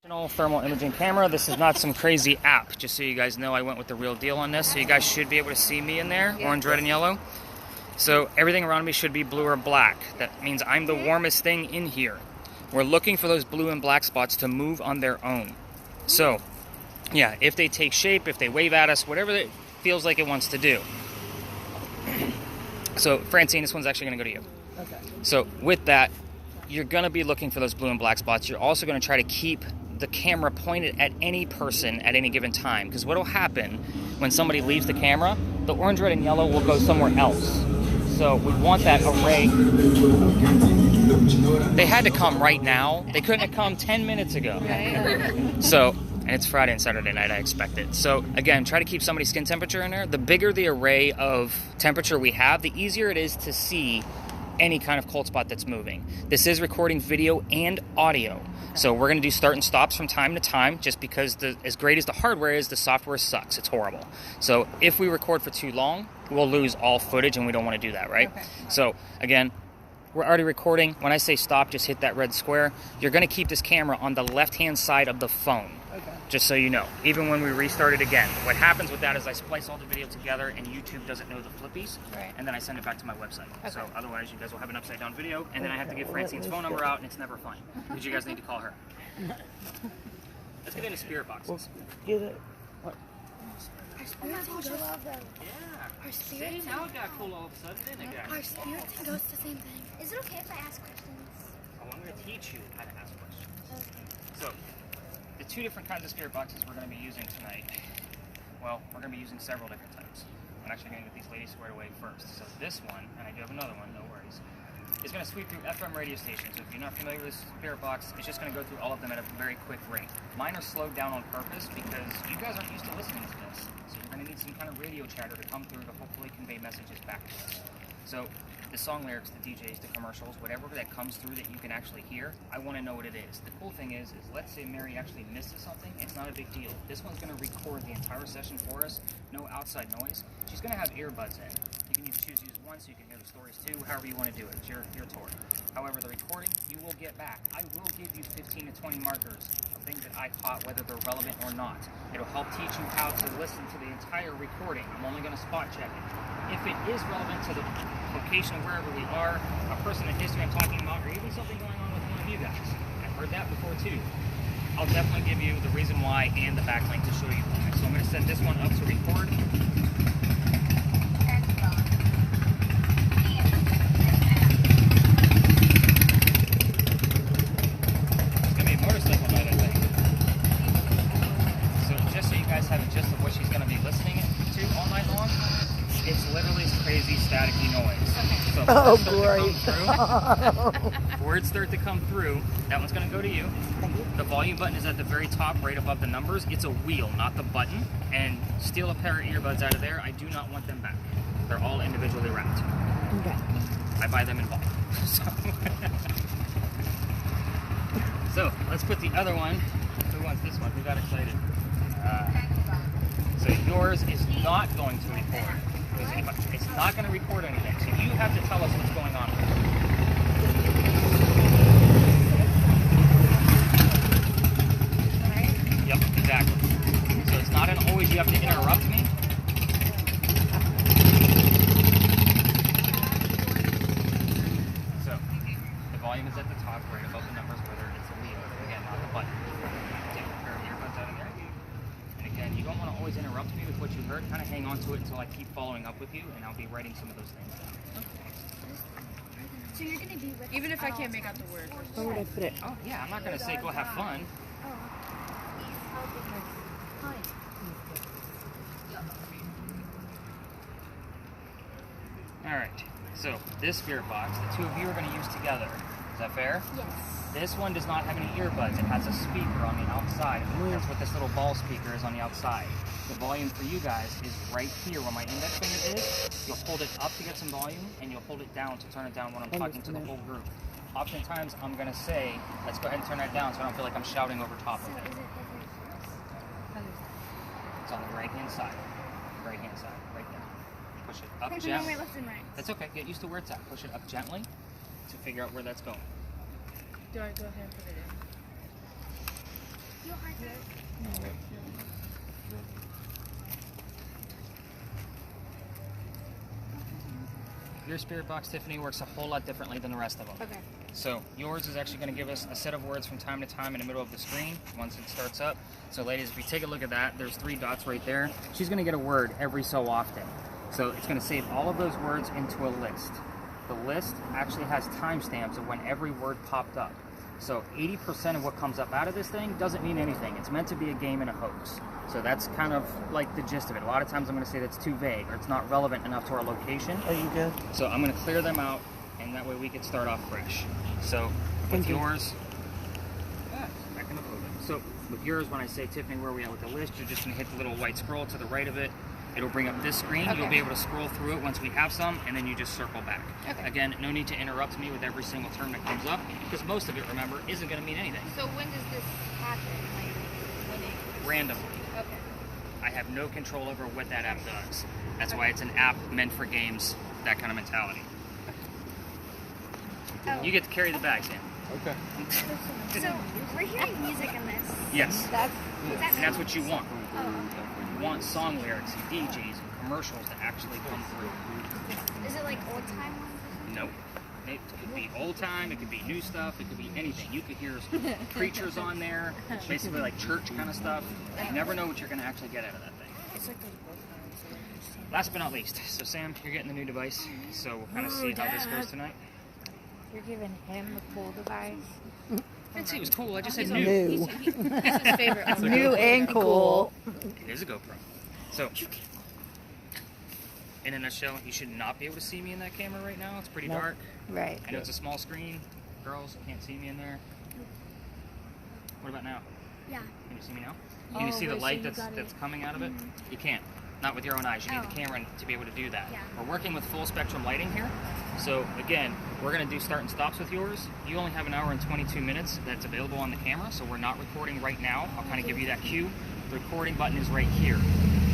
Thermal imaging camera. This is not some crazy app. Just so you guys know, I went with the real deal on this. So you guys should be able to see me in there, orange, red, and yellow. So everything around me should be blue or black. That means I'm the warmest thing in here. We're looking for those blue and black spots to move on their own. So, yeah, if they take shape, if they wave at us, whatever it feels like it wants to do. So, Francine, this one's actually going to go to you. Okay. So, with that, you're going to be looking for those blue and black spots. You're also going to try to keep the camera pointed at any person at any given time. Because what will happen when somebody leaves the camera, the orange, red, and yellow will go somewhere else. So we want that array. They had to come right now. They couldn't have come 10 minutes ago. So, and it's Friday and Saturday night, I expect it. So again, try to keep somebody's skin temperature in there. The bigger the array of temperature we have, the easier it is to see any kind of cold spot that's moving. This is recording video and audio. So we're going to do start and stops from time to time, just because as great as the hardware is, the software sucks. It's horrible. So if we record for too long, we'll lose all footage, and we don't want to do that, right? Okay. So again, we're already recording. When I say stop, just hit that red square. You're going to keep this camera on the left-hand side of the phone. Okay. Just so you know, even when we restart it again. What happens with that is I splice all the video together and YouTube doesn't know the flippies, right, and then I send it back to my website. Okay. So otherwise you guys will have an upside down video, and then I have to give Francine's phone number out, and it's never fun, because you guys need to call her. Let's get into spirit boxes. Get it. Our spirits and ghosts. Yeah. Our spirits. See, now it got cool all of a sudden, didn't it, guys? Our spirits and ghosts the same thing. Is it okay if I ask questions? Oh, I'm going to teach you how to ask questions. Okay. So, the two different kinds of spirit boxes we're going to be using tonight, well, we're going to be using several different types. I'm actually going to get these ladies squared away first. So this one, and I do have another one, no worries, is going to sweep through FM radio stations. So if you're not familiar with this spirit box, it's just going to go through all of them at a very quick rate. Mine are slowed down on purpose because you guys aren't used to listening to this. So you're going to need some kind of radio chatter to come through to hopefully convey messages back to us. So the song lyrics, the DJs, the commercials, whatever that comes through that you can actually hear, I want to know what it is. The cool thing is let's say Mary actually misses something, it's not a big deal. This one's going to record the entire session for us, no outside noise. She's going to have earbuds in. You can choose to use one so you can hear the stories too, however you want to do it. It's your tour. However, the recording, you will get back. I will give you 15 to 20 markers of things that I caught, whether they're relevant or not. It'll help teach you how to listen to the entire recording. I'm only going to spot check it. If it is relevant to the location of wherever we are, a person in history I'm talking about, or even something going on with one of you guys, I've heard that before too, I'll definitely give you the reason why and the backlink to show you why. So I'm going to set this one up to record. It's going to be a motorcycle ride, I think. So just so you guys have a gist of what she's going to be listening to all night long, it's literally this crazy staticky noise. So words start to come through. That one's going to go to you. The volume button is at the very top, right above the numbers. It's a wheel, not the button. And steal a pair of earbuds out of there. I do not want them back. They're all individually wrapped. Okay. I buy them in bulk. So let's put the other one. Who wants this one? Who got excited? So yours is not going to record. It's not going to record anything, so you have to tell us what's going on. Yep, exactly. So it's not an always you have to interrupt me. So the volume is at the top, right above the numbers, whether it's a wheel, again, not the button. Take a pair of earbuds out of there. Again, you don't want to always interrupt me with what you heard. Kind of hang on to it until I keep following up with you, and I'll be writing some of those things down. So you're going to be with even if I can't make out the word. Where would I put it? Oh, yeah, I'm not going to say go have fun. Alright, so this spirit box, the two of you are going to use together. Is that fair? Yes. This one does not have any earbuds. It has a speaker on the outside. That's what this little ball speaker is on the outside. The volume for you guys is right here where my index finger is. You'll hold it up to get some volume, and you'll hold it down to turn it down when I'm talking to the whole group. Oftentimes, I'm going to say, let's go ahead and turn that down so I don't feel like I'm shouting over top of it. It's on the right-hand side. Right-hand side, right there. Push it up gently. Left and right. That's okay. Get used to where it's at. Push it up gently to figure out where that's going. Do I go ahead and put it in? Your heart. Your spirit box, Tiffany, works a whole lot differently than the rest of them. Okay. So yours is actually going to give us a set of words from time to time in the middle of the screen once it starts up. So ladies, if you take a look at that, there's 3 dots right there. She's going to get a word every so often. So it's going to save all of those words into a list. The list actually has timestamps of when every word popped up. So 80% of what comes up out of this thing doesn't mean anything. It's meant to be a game and a hoax. So that's kind of like the gist of it. A lot of times I'm going to say that's too vague or it's not relevant enough to our location. Are you good? So I'm going to clear them out, and that way we can start off fresh. So with yours, I can upload them. So with yours, when I say Tiffany, where are we at with the list, you're just going to hit the little white scroll to the right of it. It'll bring up this screen. Okay. You'll be able to scroll through it once we have some, and then you just circle back. Okay. Again, no need to interrupt me with every single term that comes up, because most of it, remember, isn't going to mean anything. So when does this happen? Like, when it... Randomly. Okay. I have no control over what that app does. That's why it's an app meant for games, that kind of mentality. Oh. You get to carry the bags in. Okay. So we're hearing music in this. Yes. Is that And that's what you want. Oh. You want song lyrics and DJs and commercials to actually come through. Is it like old time ones? Nope. It could be old time, it could be new stuff, it could be anything. You could hear preachers on there, basically like church kind of stuff. You never know what you're going to actually get out of that thing. It's like those both. Last but not least, so Sam, you're getting the new device, so we'll kind of see how this goes tonight. You're giving him the cool device. I didn't say it was cool, I just said He's new. That's his favorite. New and cool. It is a GoPro. So, in a nutshell, you should not be able to see me in that camera right now. It's pretty Nope. dark. Right. I know it's a small screen. Girls can't see me in there. What about now? Yeah. Can you see me now? Can you see the wait, so light you that's got it. that's coming out of it? You can't. Not with your own eyes. You need Oh. the camera to be able to do that. Yeah. We're working with full spectrum lighting here. So again, we're going to do start and stops with yours. You only have an hour and 22 minutes that's available on the camera, so we're not recording right now. I'll kind of give you that cue. The recording button is right here.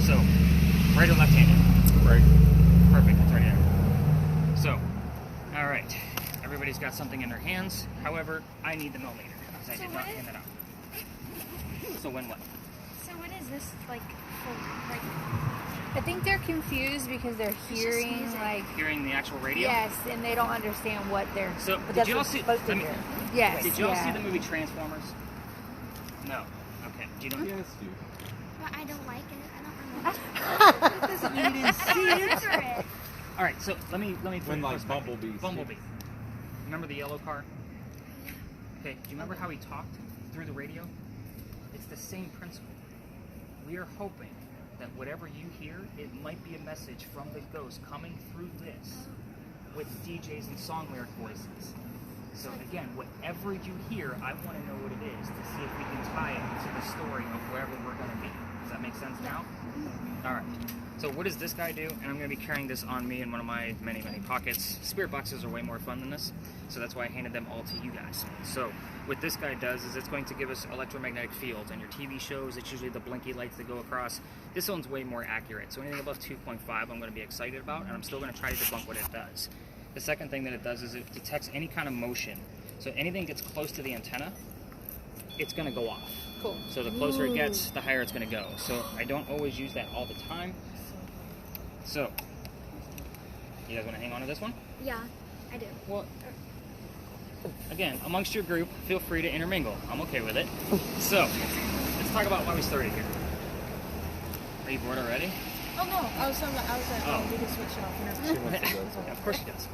So, right or left-handed? Right. Perfect, it's right there. So, all right. Everybody's got something in their hands. However, I need the millimeter because I So did what not is- hand it out. So when what? So what is this like? For, like I think they're confused because they're just hearing music. like Hearing the actual radio? yes, and they don't understand what they're. So, But did that's you all what see? you're supposed to let me- hear. Yes. Did you all see yeah. the movie Transformers? No. Okay. Do you know? Mm-hmm. Yes, dude. but I don't like it. I don't remember. Doesn't mean you didn't I don't remember it. All right. So let me put When it in like perspective. Bumblebee. Bumblebee. Remember the yellow car? Okay. Do you remember how he talked through the radio? It's the same principle. We are hoping that whatever you hear, it might be a message from the ghost coming through this with DJs and song lyric voices. So again, whatever you hear, I want to know what it is to see if we can tie it to the story of wherever we're going to be. Does that make sense now? All right. So what does this guy do? And I'm going to be carrying this on me in one of my many, many pockets. Spirit boxes are way more fun than this, so that's why I handed them all to you guys. So what this guy does is it's going to give us electromagnetic fields. On your TV shows, it's usually the blinky lights that go across. This one's way more accurate. So anything above 2.5, I'm going to be excited about, and I'm still going to try to debunk what it does. The second thing that it does is it detects any kind of motion. So anything gets close to the antenna, it's going to go off. Cool. So the closer it gets, the higher it's going to go. So I don't always use that all the time. So, you guys want to hang on to this one? Yeah, I do. Well, again, amongst your group, feel free to intermingle. I'm okay with it. So, let's talk about why we started here. Are you bored already? Oh no, I was like, Oh. we can switch it off whenever. She wants to go. Yeah, of course she does.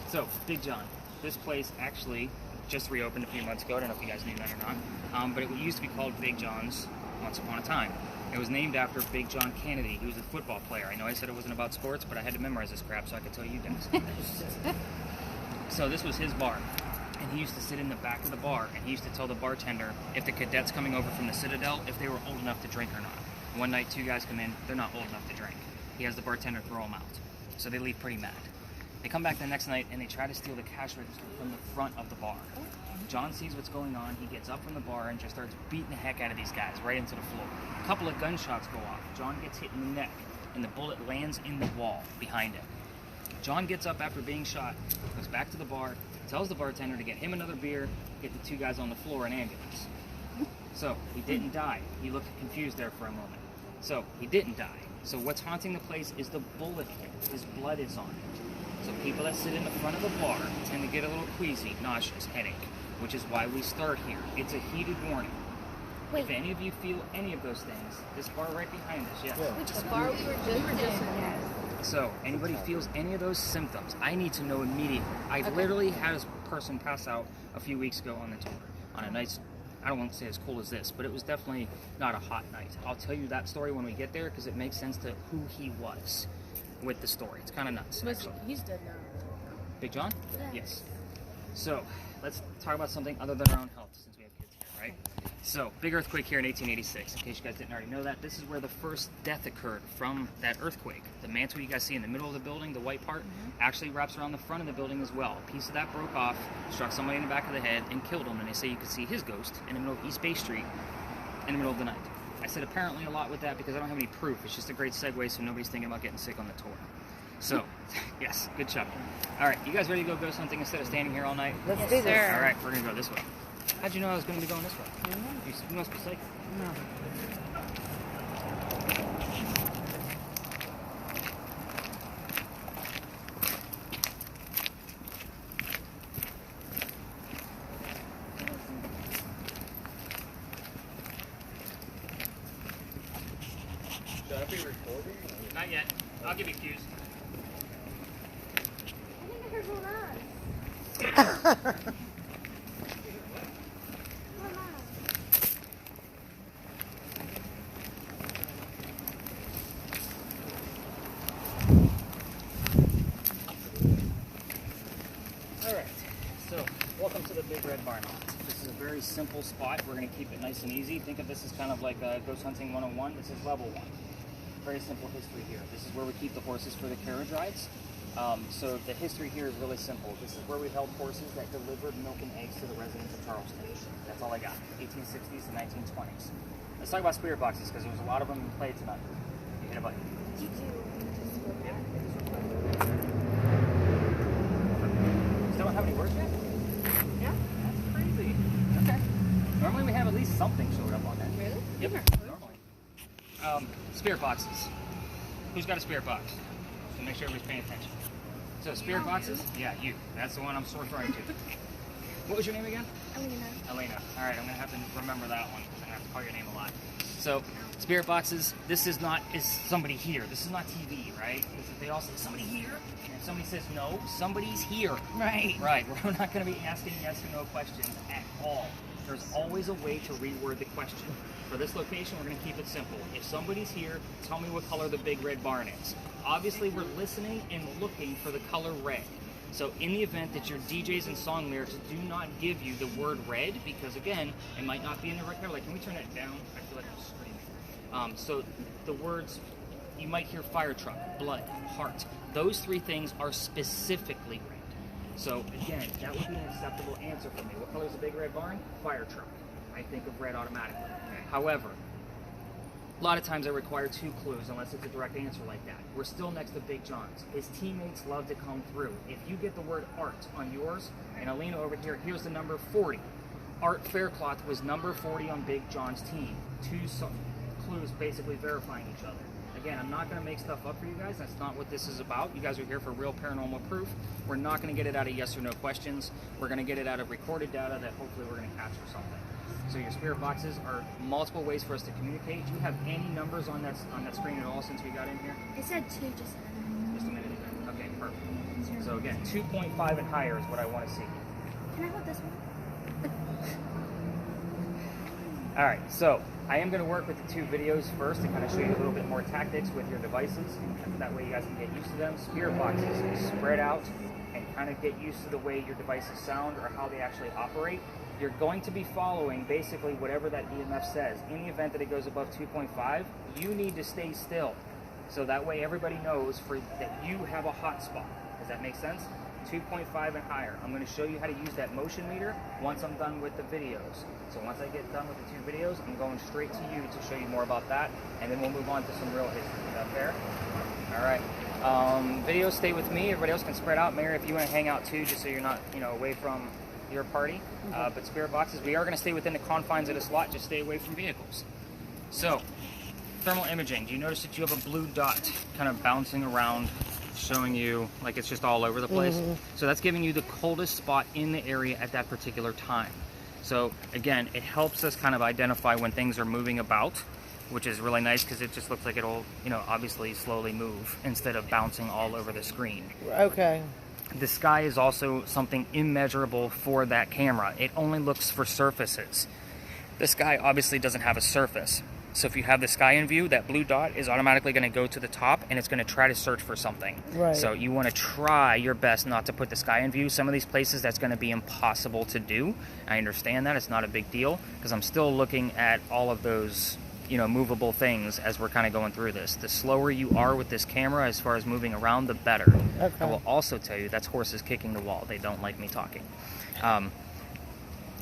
So, Big John. This place actually just reopened a few months ago. I don't know if you guys knew that or not. But it used to be called Big John's once upon a time. It was named after Big John Kennedy. He was a football player. I know I said it wasn't about sports, but I had to memorize this crap so I could tell you guys. So this was his bar. And he used to sit in the back of the bar, and he used to tell the bartender if the cadets coming over from the Citadel, if they were old enough to drink or not. One night, 2 guys come in, they're not old enough to drink. He has the bartender throw them out. So they leave pretty mad. They come back the next night, and they try to steal the cash register from the front of the bar. John sees what's going on, he gets up from the bar and just starts beating the heck out of these guys right into the floor. A couple of gunshots go off. John gets hit in the neck, and the bullet lands in the wall behind him. John gets up after being shot, goes back to the bar, tells the bartender to get him another beer, get the 2 guys on the floor an ambulance. So he didn't die. He looked confused there for a moment. So he didn't die. So what's haunting the place is the bullet hit. His blood is on it. So people that sit in the front of the bar tend to get a little queasy, nauseous, headache, which is why we start here. It's a heated warning. Wait. If any of you feel any of those things, this bar right behind us, yes. Which bar we were just in? So, anybody feels any of those symptoms, I need to know immediately. I literally had a person pass out a few weeks ago on the tour on a nice, I don't want to say as cold as this, but it was definitely not a hot night. I'll tell you that story when we get there because it makes sense to who he was with the story. It's kind of nuts. Actually. He's dead now. Big John? Yeah. Yes. So, let's talk about something other than our own health since we have kids here, right? So, big earthquake here in 1886. In case you guys didn't already know that, this is where the first death occurred from that earthquake. The mantle you guys see in the middle of the building, the white part, actually wraps around the front of the building as well. A piece of that broke off, struck somebody in the back of the head, and killed him. And they say you could see his ghost in the middle of East Bay Street in the middle of the night. I said apparently a lot with that because I don't have any proof. It's just a great segue so nobody's thinking about getting sick on the tour. So, yes, good chuckle. All right, you guys ready to go ghost hunting instead of standing here all night? Let's do this. All right, we're going to go this way. How'd you know I was going to be going this way? You must be psychic. No. Should I be recording? Not yet. I'll give you cues. I think I heard one us. One us. Alright, so welcome to the Big Red Barn. This is a very simple spot. We're going to keep it nice and easy. Think of this as kind of like Ghost Hunting 101. This is level 1. Very simple history here. This is where we keep the horses for the carriage rides. So the history here is really simple. This is where we held horses that delivered milk and eggs to the residents of Charleston. That's all I got. 1860s to 1920s. Let's talk about spirit boxes because there's a lot of them in play tonight. You hit a button. You do. Still don't have any words yet? Yeah. That's crazy. Okay. Normally we have at least something showed up on that. Really? Yep. Normally. Spirit boxes. Who's got a spirit box? So make sure everybody's paying attention. So spirit boxes? Yeah, you. That's the one I'm referring to. What was your name again? Elena. Elena. All right, I'm gonna have to remember that one because I'm gonna have to call your name a lot. So, spirit boxes. This is not somebody here. This is not TV, right? They all say somebody here, and if somebody says no, somebody's here. Right. Right. We're not gonna be asking yes or no questions at all. There's always a way to reword the question. For this location, we're going to keep it simple. If somebody's here, tell me what color the Big Red Barn is. Obviously, we're listening and looking for the color red. So in the event that your DJs and song lyrics do not give you the word red, because again, it might not be in the right color. Like, can we turn that down? I feel like I'm screaming. So the words, you might hear fire truck, blood, heart. Those three things are specifically red. So again, that would be an acceptable answer for me. What color is the Big Red Barn? Fire truck. I think of red automatically. However, a lot of times I require 2 clues unless it's a direct answer like that. We're still next to Big John's. His teammates love to come through. If you get the word art on yours, and Alina over here, here's the number 40. Art Faircloth was number 40 on Big John's team. 2 clues basically verifying each other. Again, I'm not going to make stuff up for you guys. That's not what this is about. You guys are here for real paranormal proof. We're not going to get it out of yes or no questions. We're going to get it out of recorded data that hopefully we're going to capture something. So your spirit boxes are multiple ways for us to communicate. Do you have any numbers on that screen at all since we got in here? It said 2 just then. Just a minute ago. Okay, perfect. So again, 2.5 and higher is what I want to see. Can I hold this one? All right, so I am going to work with the 2 videos first to kind of show you a little bit more tactics with your devices. And that way you guys can get used to them. Spirit boxes spread out and kind of get used to the way your devices sound or how they actually operate. You're going to be following basically whatever that EMF says. In the event that it goes above 2.5, you need to stay still. So that way everybody knows that you have a hot spot. Does that make sense? 2.5 and higher. I'm going to show you how to use that motion meter once I'm done with the videos. So once I get done with the 2 videos, I'm going straight to you to show you more about that, and then we'll move on to some real history. Is that fair? All right. Videos stay with me. Everybody else can spread out. Mary, if you want to hang out too, just so you're not, away from your party. But spirit boxes, we are going to stay within the confines of this lot. Just stay away from vehicles. So, thermal imaging. Do you notice that you have a blue dot kind of bouncing around, showing you like it's just all over the place? So that's giving you the coldest spot in the area at that particular time. So again, it helps us kind of identify when things are moving about, which is really nice because it just looks like it'll, you know, obviously slowly move instead of bouncing all over the screen. Okay. The sky is also something immeasurable for that camera. It only looks for surfaces. The sky obviously doesn't have a surface. So if you have the sky in view, that blue dot is automatically going to go to the top and it's going to try to search for something. Right. So you want to try your best not to put the sky in view. Some of these places that's going to be impossible to do. I understand that. It's not a big deal because I'm still looking at all of those, you know, movable things as we're kind of going through this. The slower you are with this camera as far as moving around, the better. Okay. I will also tell you that's horses kicking the wall. They don't like me talking.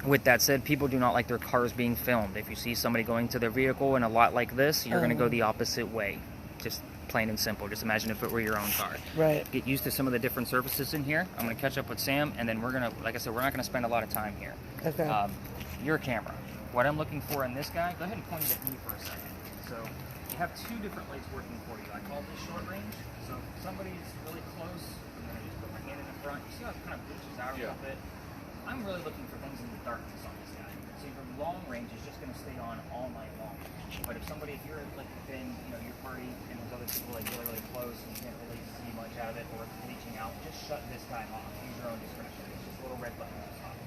With that said, people do not like their cars being filmed. If you see somebody going to their vehicle in a lot like this, you're going to go the opposite way. Just plain and simple. Just imagine if it were your own car. Right. Get used to some of the different surfaces in here. I'm going to catch up with Sam, and then we're going to, like I said, we're not going to spend a lot of time here. Okay. Your camera. What I'm looking for in this guy, go ahead and point it at me for a second. So you have two different lights working for you. I call this short range. So if somebody's really close, I'm going to just put my hand in the front. You see how it kind of reaches out a little bit? I'm really looking for things in the darkness on this guy. So your long range is just going to stay on all night long. But if you're like within, you know, your party and there's other people like really, really close and you can't really see much out of it or it's reaching out, just shut this guy off. Use your own discretion. It's just a little red button at the top.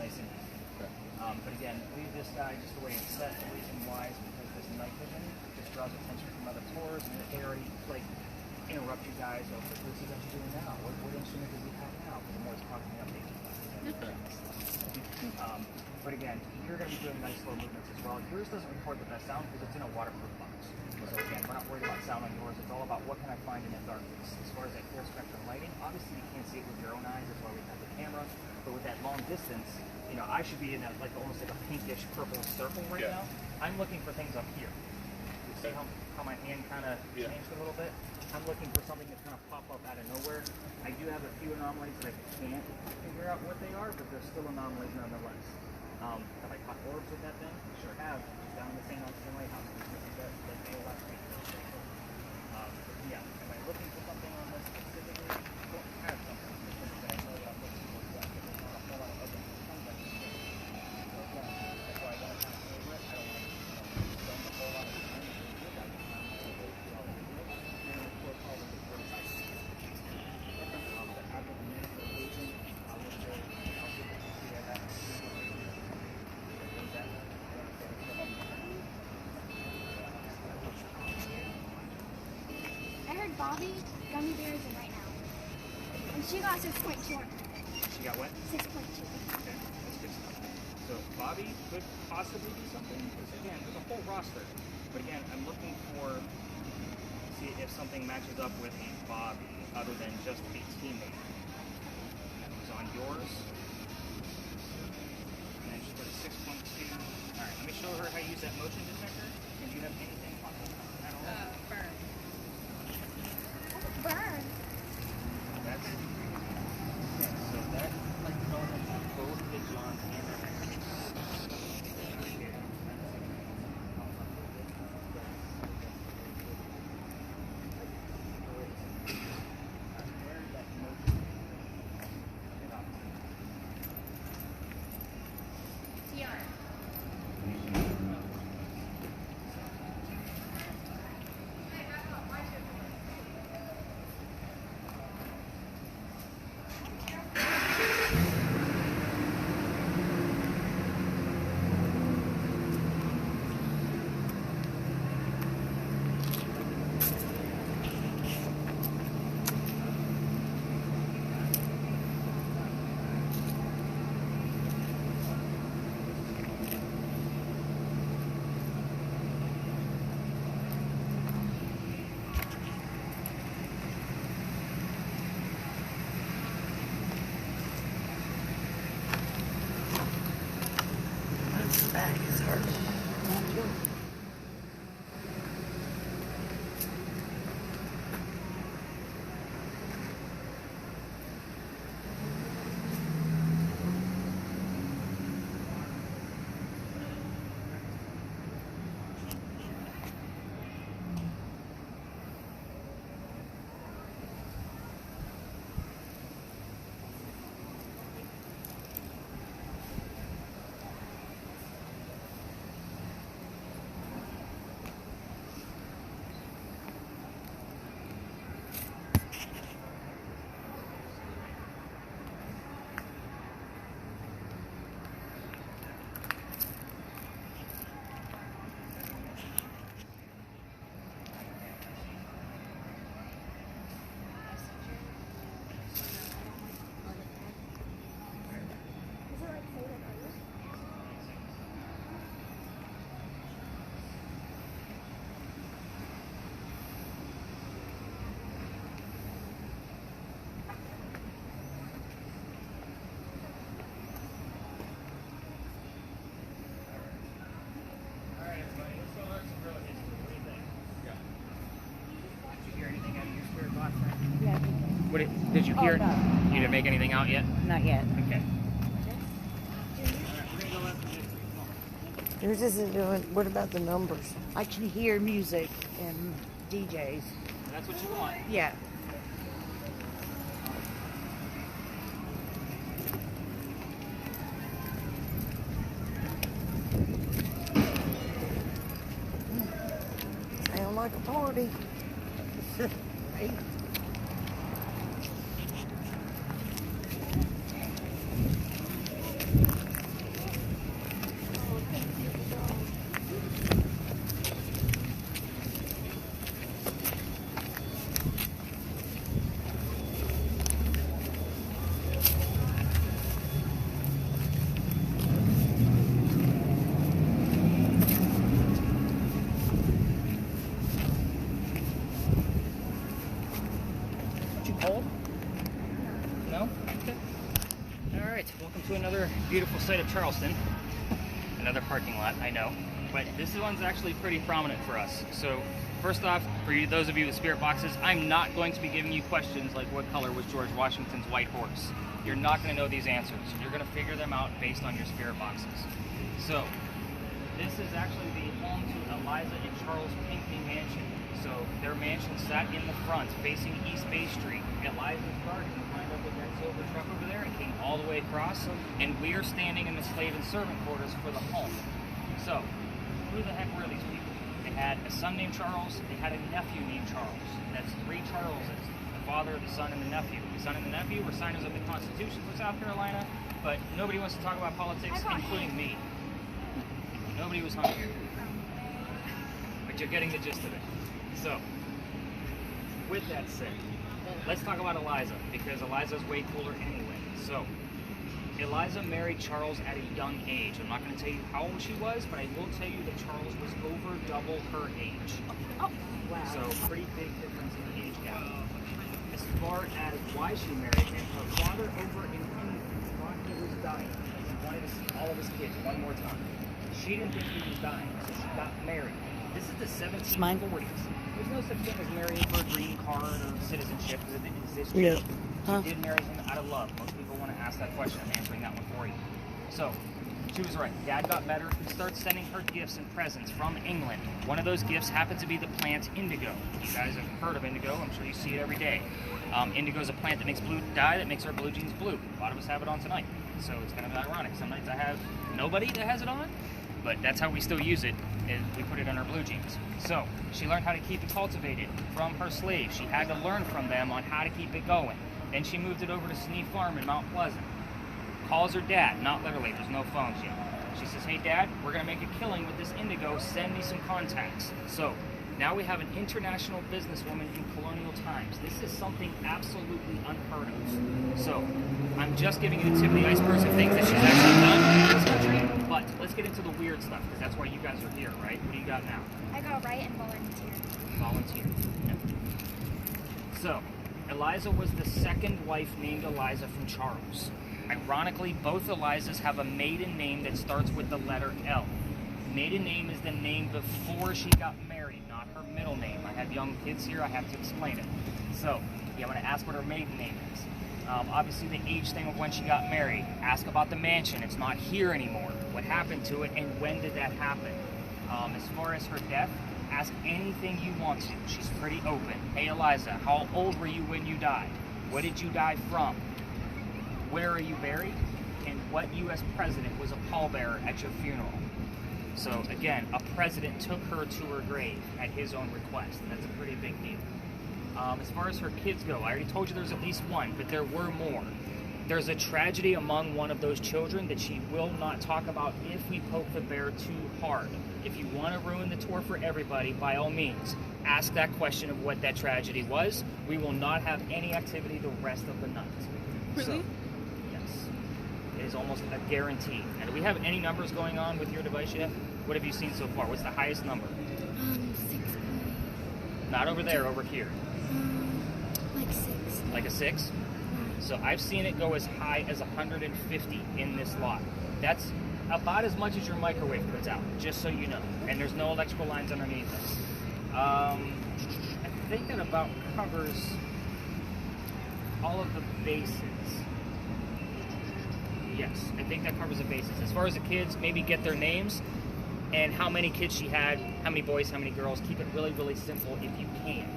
Nice and easy. Okay. But again, leave this guy just the way it's set. The reason why is because this night vision just draws attention from other tours and they already like interrupt you guys. Oh, what is that you're doing now? What instrument does he have now? Because the more it's talking about but again, you're going to be doing nice slow movements as well. Yours doesn't record the best sound because it's in a waterproof box. So again, we're not worried about sound on yours. It's all about what can I find in the darkness. As far as that full spectrum lighting, obviously you can't see it with your own eyes. That's why we have the camera. But with that long distance, you know, I should be in that like almost like a pinkish purple circle right now. I'm looking for things up here. You see how my hand kind of changed a little bit? I'm looking for something that's going to pop up out of nowhere. I do have a few anomalies that I can't figure out what they are, but they're still anomalies nonetheless. Have I caught orbs with that thing? Sure have. Down in the St. Augustine Lighthouse. That day last week. Yeah. Am I looking for something on this specifically? I don't have something specific that I know that I'm looking for. There's not a whole lot of other things. So again, that's why I got to kind of over it. I don't want to spend a whole lot of time with that. Bobby gummy bears in right now. And she got 6.2 on her. She got what? 6.2. Okay, that's good stuff. So Bobby could possibly be something, because again, there's a whole roster. But again, I'm looking for, see if something matches up with a Bobby other than just a teammate. Who's on yours. And then she put a 6.2. Alright, let me show her how to use that motion detector. And do you have anything pop up at all? Burn. Burn. That's so that like elements both the John and the Did you Oh, hear? no. You didn't make anything out yet? Not yet. Okay. Yours isn't doing. What about the numbers? I can hear music and DJs. That's what you want. Yeah. Sound like a party. Right? Too cold? No? Okay. Alright, welcome to another beautiful site of Charleston. Another parking lot, I know. But this one's actually pretty prominent for us. So, first off, for you, those of you with spirit boxes, I'm not going to be giving you questions like what color was George Washington's white horse. You're not going to know these answers. You're going to figure them out based on your spirit boxes. So, this is actually the home to Eliza and Charles Pinckney Mansion. So their mansion sat in the front, facing East Bay Street. Eliza's garden climbed up with that silver truck over there and came all the way across. And we are standing in the slave and servant quarters for the home. So, who the heck were these people? They had a son named Charles. They had a nephew named Charles. That's 3 Charleses: the father, the son, and the nephew. The son and the nephew were signers of the Constitution for South Carolina, but nobody wants to talk about politics, including me. Nobody was hungry. But you're getting the gist of it. So, with that said, let's talk about Eliza, because Eliza's way cooler anyway. So, Eliza married Charles at a young age. I'm not going to tell you how old she was, but I will tell you that Charles was over double her age. Oh, wow. So, pretty big difference in the age gap. As far as why she married him, her father over in England thought he was dying. He wanted to see all of his kids one more time. She didn't think he was dying, so she got married. This is the 1740s. There's no such thing as marrying for a green card or citizenship because it didn't exist yet. Huh? She did marry him out of love. Most people want to ask that question. I'm answering that one for you. So, she was right. Dad got better. He starts sending her gifts and presents from England. One of those gifts happened to be the plant indigo. You guys have heard of indigo. I'm sure you see it every day. Indigo is a plant that makes blue dye that makes our blue jeans blue. A lot of us have it on tonight. So it's kind of ironic. Some nights I have nobody that has it on, but that's how we still use it, is we put it on our blue jeans. So she learned how to keep it cultivated from her slaves. She had to learn from them on how to keep it going. Then she moved it over to Sneed Farm in Mount Pleasant. Calls her dad, not literally, there's no phones yet. She says, hey dad, we're gonna make a killing with this indigo, send me some contacts. So now we have an international businesswoman in colonial times. This is something absolutely unheard of. So I'm just giving you the tip of the iceberg of things that she's actually done in this country. But let's get into the weird stuff, because that's why you guys are here, right? What do you got now? I got right and volunteer. Volunteer. Yep. So, Eliza was the second wife named Eliza from Charles. Ironically, both Elizas have a maiden name that starts with the letter L. Maiden name is the name before she got married, not her middle name. I have young kids here, I have to explain it. So, yeah, I'm going to ask what her maiden name is. Obviously, the age thing of when she got married. Ask about the mansion. It's not here anymore. What happened to it, and when did that happen? As far as her death, ask anything you want to. She's pretty open. Hey, Eliza, how old were you when you died? What did you die from? Where are you buried? And what U.S. president was a pallbearer at your funeral? So, again, a president took her to her grave at his own request. That's a pretty big deal. As far as her kids go, I already told you there's at least one, but there were more. There's a tragedy among one of those children that she will not talk about if we poke the bear too hard. If you want to ruin the tour for everybody, by all means, ask that question of what that tragedy was. We will not have any activity the rest of the night. Really? So, yes. It is almost a guarantee. And do we have any numbers going on with your device yet? What have you seen so far? What's the highest number? 6. Not over there, over here. Like 6. Like a 6? So I've seen it go as high as 150 in this lot. That's about as much as your microwave puts out, just so you know. And there's no electrical lines underneath this. I think that about covers all of the bases. Yes, I think that covers the bases. As far as the kids, maybe get their names and how many kids she had, how many boys, how many girls. Keep it really, really simple if you can.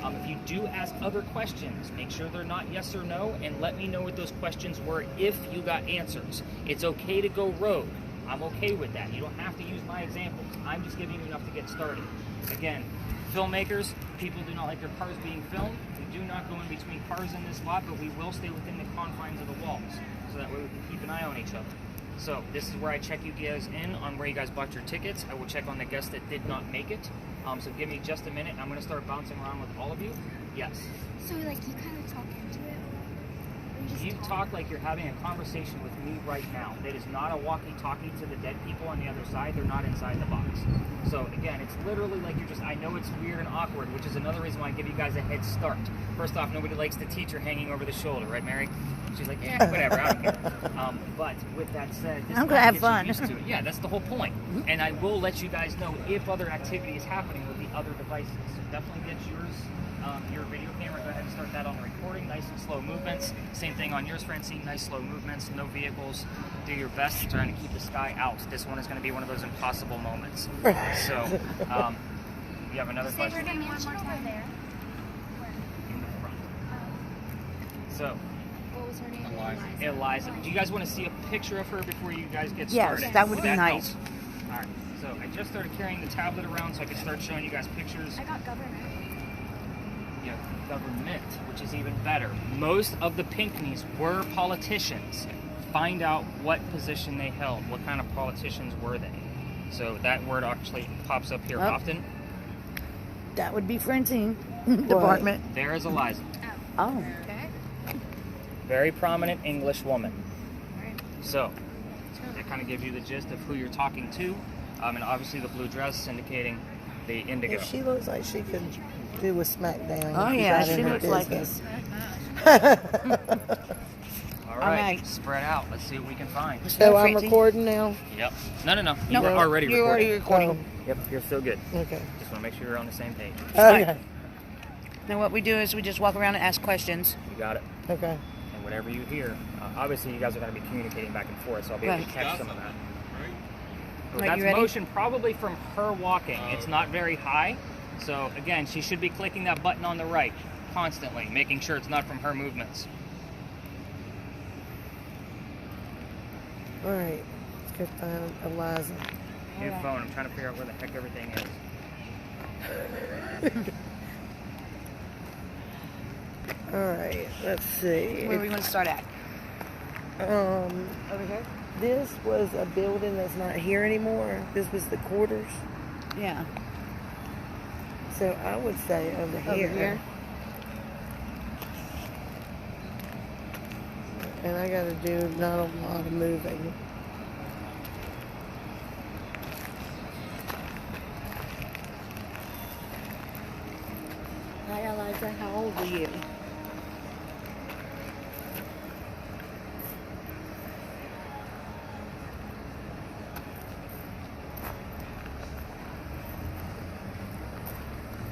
If you do ask other questions, make sure they're not yes or no, and let me know what those questions were if you got answers. It's okay to go rogue. I'm okay with that. You don't have to use my examples. I'm just giving you enough to get started. Again, filmmakers, people do not like their cars being filmed. We do not go in between cars in this lot, but we will stay within the confines of the walls, so that way we can keep an eye on each other. So this is where I check you guys in on where you guys bought your tickets. I will check on the guests that did not make it. So give me just a minute. I'm going to start bouncing around with all of you. Yes. So like you kind of talk into it a little bit? Or you just You talk like you're having a conversation with me right now. That is not a walkie-talkie to the dead people on the other side. They're not inside the box. So again, it's literally like you're just, I know it's weird and awkward, which is another reason why I give you guys a head start. First off, nobody likes the teacher hanging over the shoulder, right, Mary? She's like, yeah, whatever, I don't care. But with that said, this I'm gonna have gets you fun. used to it. Yeah, that's the whole point. And I will let you guys know if other activity is happening with the other devices. So definitely get yours, your video camera. Go ahead and start that on the recording. Nice and slow movements. Same thing on yours, Francine. Nice slow movements. No vehicles. Do your best trying to keep the sky out. This one is going to be one of those impossible moments. So, you have another say her question? name one more time there. In the front. So, What was her name? Eliza. Do you guys want to see a picture of her before you guys get Yes, started? that would be help? nice. All right. So I just started carrying the tablet around so I could start showing you guys pictures. I got government. Yeah, government, which is even better. Most of the Pinckneys were politicians. Find out what position they held. What kind of politicians were they? So that word actually pops up here Oh. often. That would be Francine department. There is Eliza. Oh. Okay. Very prominent English woman. Alright. So, that kind of gives you the gist of who you're talking to. And obviously the blue dress indicating the indigo. Yeah, she looks like she could do a SmackDown. Oh, if you yeah, got in she her looks like business. All right, Okay. spread out. Let's see what we can find. So I'm Francine. recording now? Yep. No. You No, were already you're recording. already recording. Oh, Yep, you're still good. okay. Just want to make sure you're on the same page. Okay. Now what we do is we just walk around and ask questions. You got it. Okay. And whatever you hear, obviously you guys are going to be communicating back and forth, so I'll be able to Right. catch some of that. So Right, that's you ready? motion probably from her walking. It's not very high. So again, she should be clicking that button on the right constantly, making sure it's not from her movements. All right. Let's go find Eliza. New Alright. phone. I'm trying to figure out where the heck everything is. All right. Let's see. Where do we want to start at? Over here? This was a building that's not here anymore. This was the quarters. Yeah. So I would say over here. here? And I got to do not a lot of moving. Hi, Eliza. How old are you?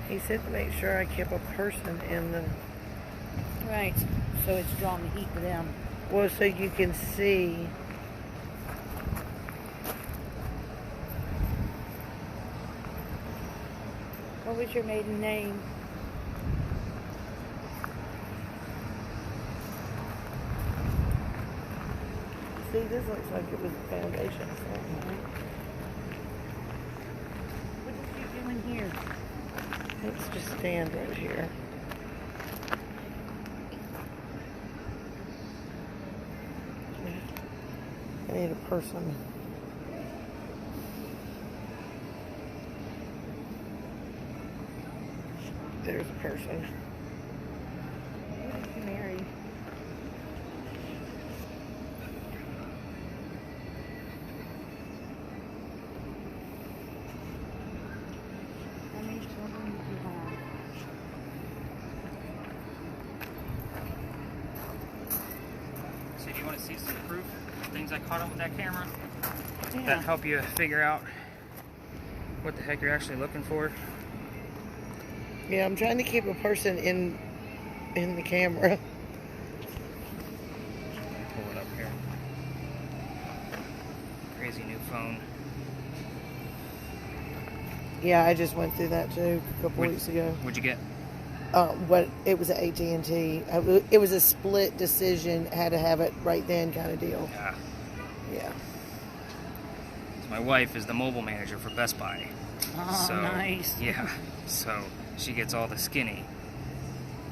He said to make sure I kept a person in the. Right. So it's drawing the heat to them. Well, so you can see. What was your maiden name? See, this looks like it was a foundation or something. What did you do in here? Let's just stand right here. I need a person. There's a person. Mary. How many children do you have? So if you want to see some proof, things I caught on with that camera, Yeah. that help you figure out what the heck you're actually looking for. Yeah, I'm trying to keep a person in the camera. phone. Yeah, I just went through that too a couple What- weeks ago. What'd you get? What it was at AT&T. It was a split decision. Had to have it right then, kind of deal. Yeah. Yeah. So my wife is the mobile manager for Best Buy. Oh, So, nice. Yeah. So she gets all the skinny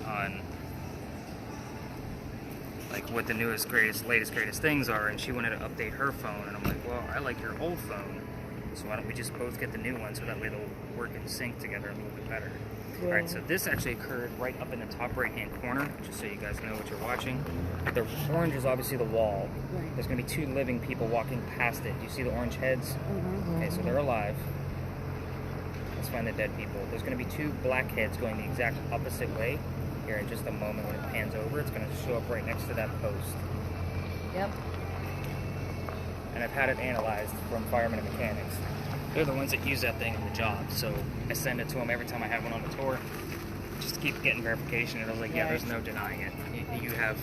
on like what the newest, latest, greatest things are, and she wanted to update her phone, and I'm like, well, I like your old phone, so why don't we just both get the new one, so that way they'll work in sync together a little bit better. All right, so this actually occurred right up in the top right-hand corner, just so you guys know what you're watching. The orange is obviously the wall. Right. There's going to be 2 living people walking past it. Do you see the orange heads? Okay, so they're alive. Let's find the dead people. There's going to be 2 black heads going the exact opposite way. Here in just a moment when it pans over, it's going to show up right next to that post. Yep. And I've had it analyzed from firemen and mechanics. They're the ones that use that thing in the job, so I send it to them every time I have one on the tour, just to keep getting verification. And I was like, yeah, there's no denying it. You have,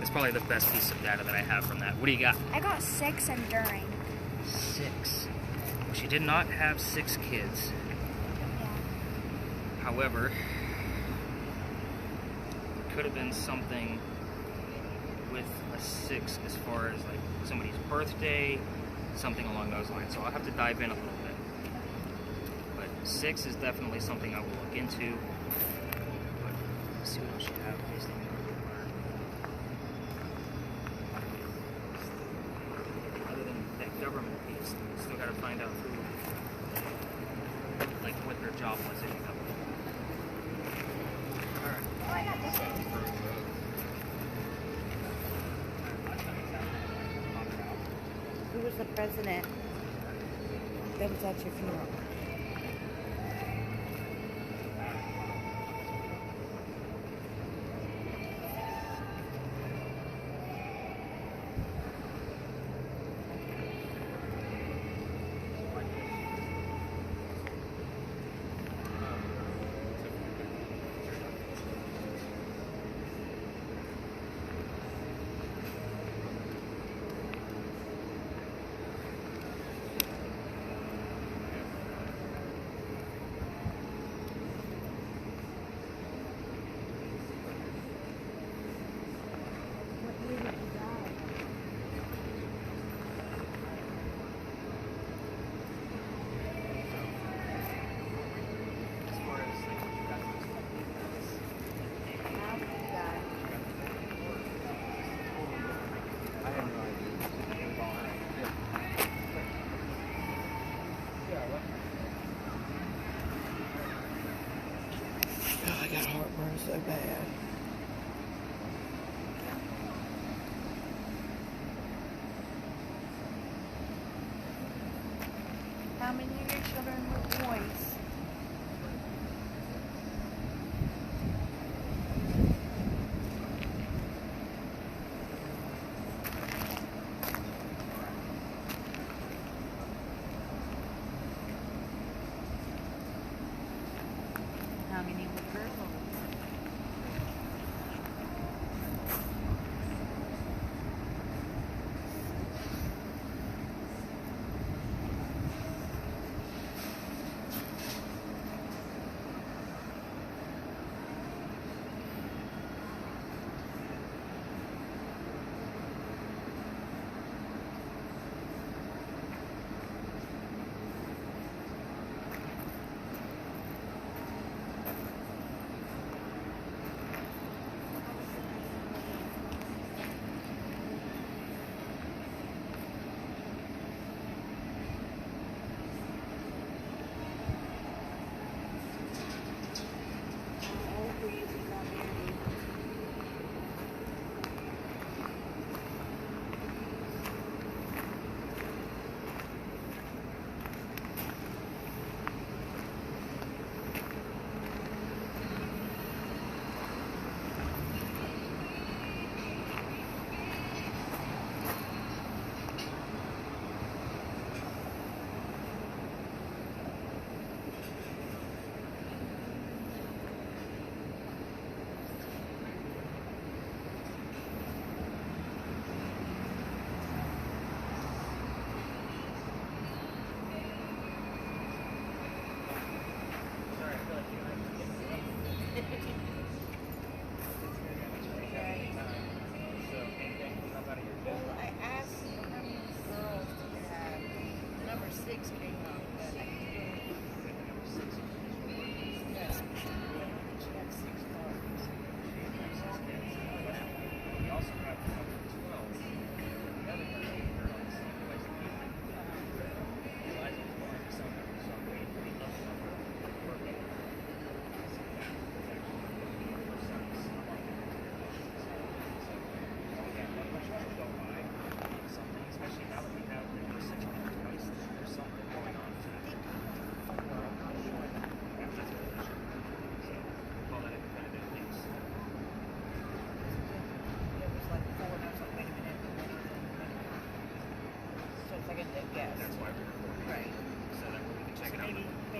it's probably the best piece of data that I have from that. What do you got? I got 6 and during. 6. Well, she did not have 6 kids. Yeah. However, it could have been something with a 6 as far as like somebody's birthday, something along those lines. So I'll have to dive in a little bit. But 6 is definitely something I will look into. But let's see what else you have based on your other than that government piece, still got to find out who, like what their job was in the government. All right. Oh, I got this. Who was the president that was at your funeral? As far as like what you guys I have no idea. It was all right. God, I got heartburn so bad. How many of your children were boys? How many were girls?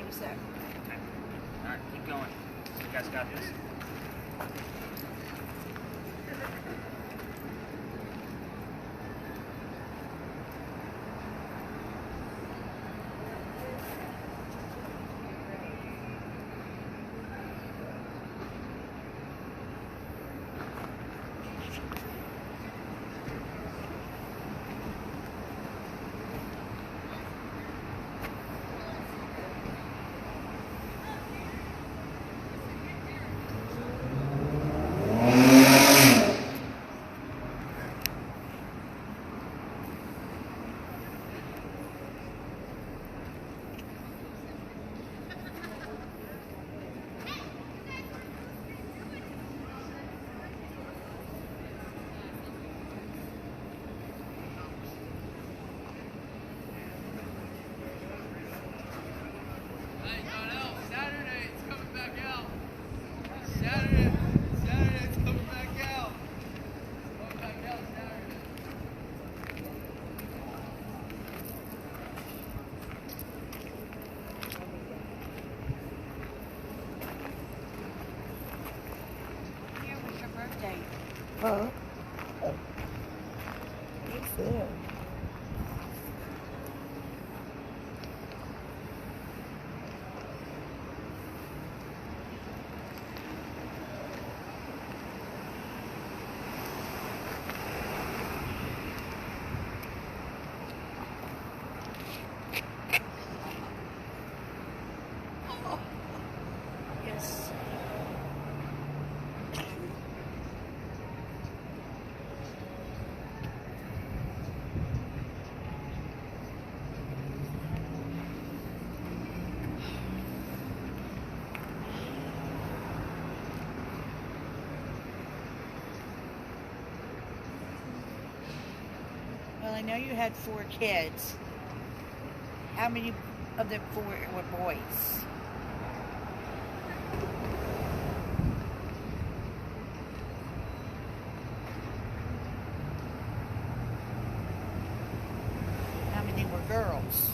in a sec. Okay. All right, keep going. You guys got this. Here was your birthday. Huh? What's that? Yes. Well, I know you had 4 kids. How many of the 4 were boys? How many were girls?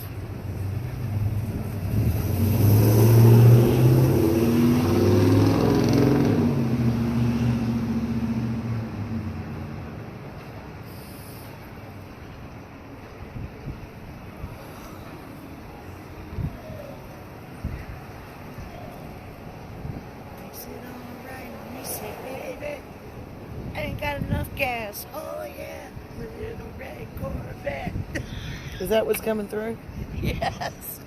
Is it alright when we say, baby, I ain't got enough gas? Oh yeah, little red Corvette. Is that what's coming through? Yes.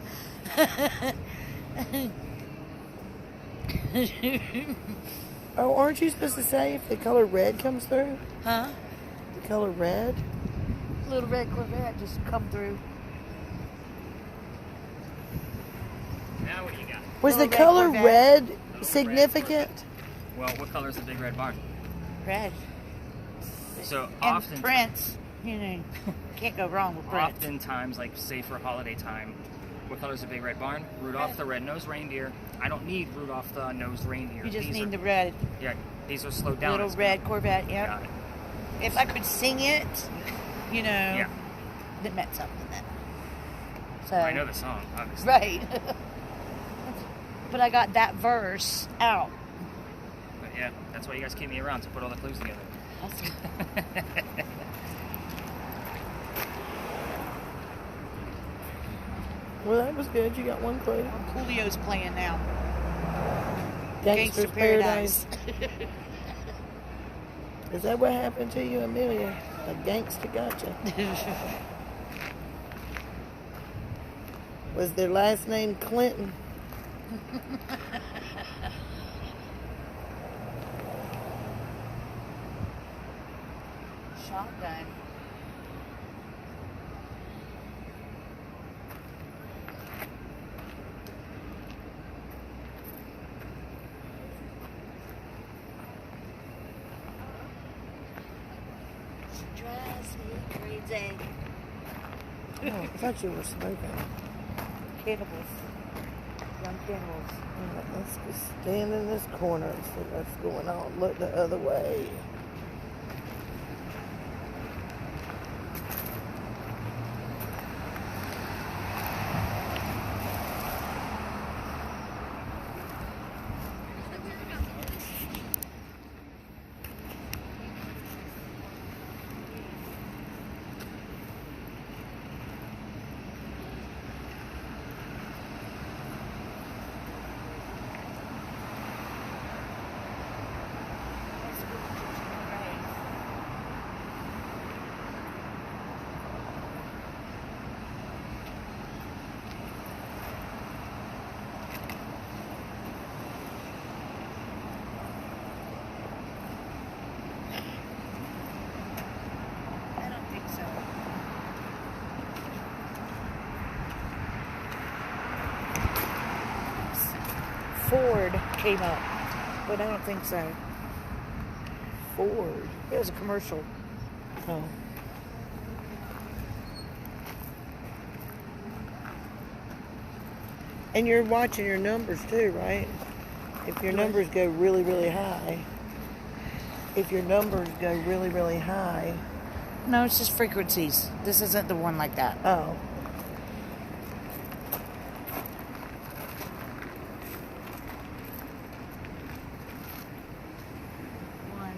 Oh, aren't you supposed to say if the color red comes through? Huh? The color red? Little red Corvette just come through. Now what do you got? Was the Little red color Corvette. red Little significant? red Well, what color is the big red barn? Red. So And often, Prince. You know, can't go wrong with Prince. oftentimes, like say for holiday time, what color is the big red barn? Rudolph Red. the red-nosed reindeer. I don't need Rudolph the nosed reindeer. You just These need are, the red. Yeah, these are slowed down. Little as red Corvette, well. yeah. Got it. If I could sing it, you know, Yeah, that meant something then. So, I know the song, obviously. right. But I got that verse out. But yeah, that's why you guys keep me around to put all the clues together. Awesome. Well, that was good. You got one clue. Coolio's playing now. Gangster's Gangsta Paradise. Paradise. Is that what happened to you, Amelia? A gangster gotcha. Was their last name Clinton? Shotgun. She drives me crazy. Oh, I thought you were smoking. Cannibals. Young cannibals. All right, let's just stand in this corner and see what's going on. Look the other way. Ford came up, but I don't think so. Ford. It was a commercial. Oh. And you're watching your numbers too, right? If your numbers go really, really high. If your numbers go really, really high. No, it's just frequencies. This isn't the one like that. Oh. One.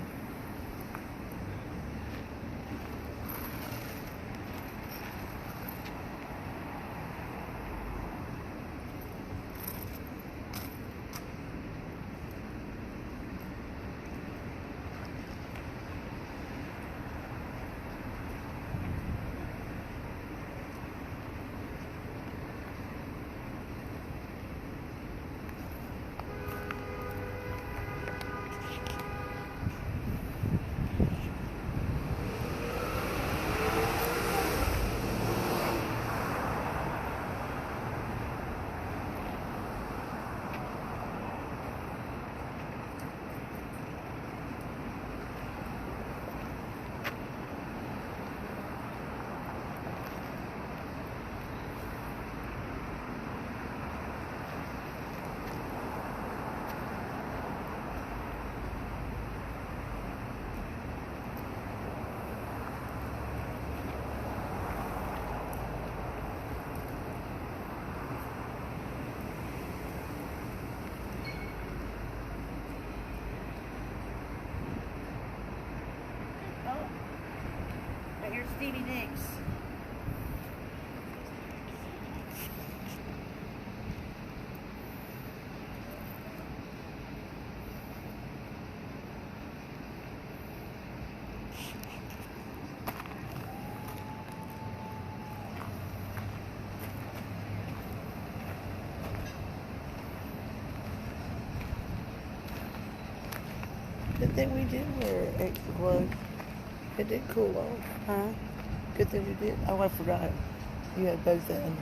Oh, here's Stevie Nicks. Good thing we did wear extra clothes. It did cool off. Huh? Good thing we did. Oh, I forgot. You had both in.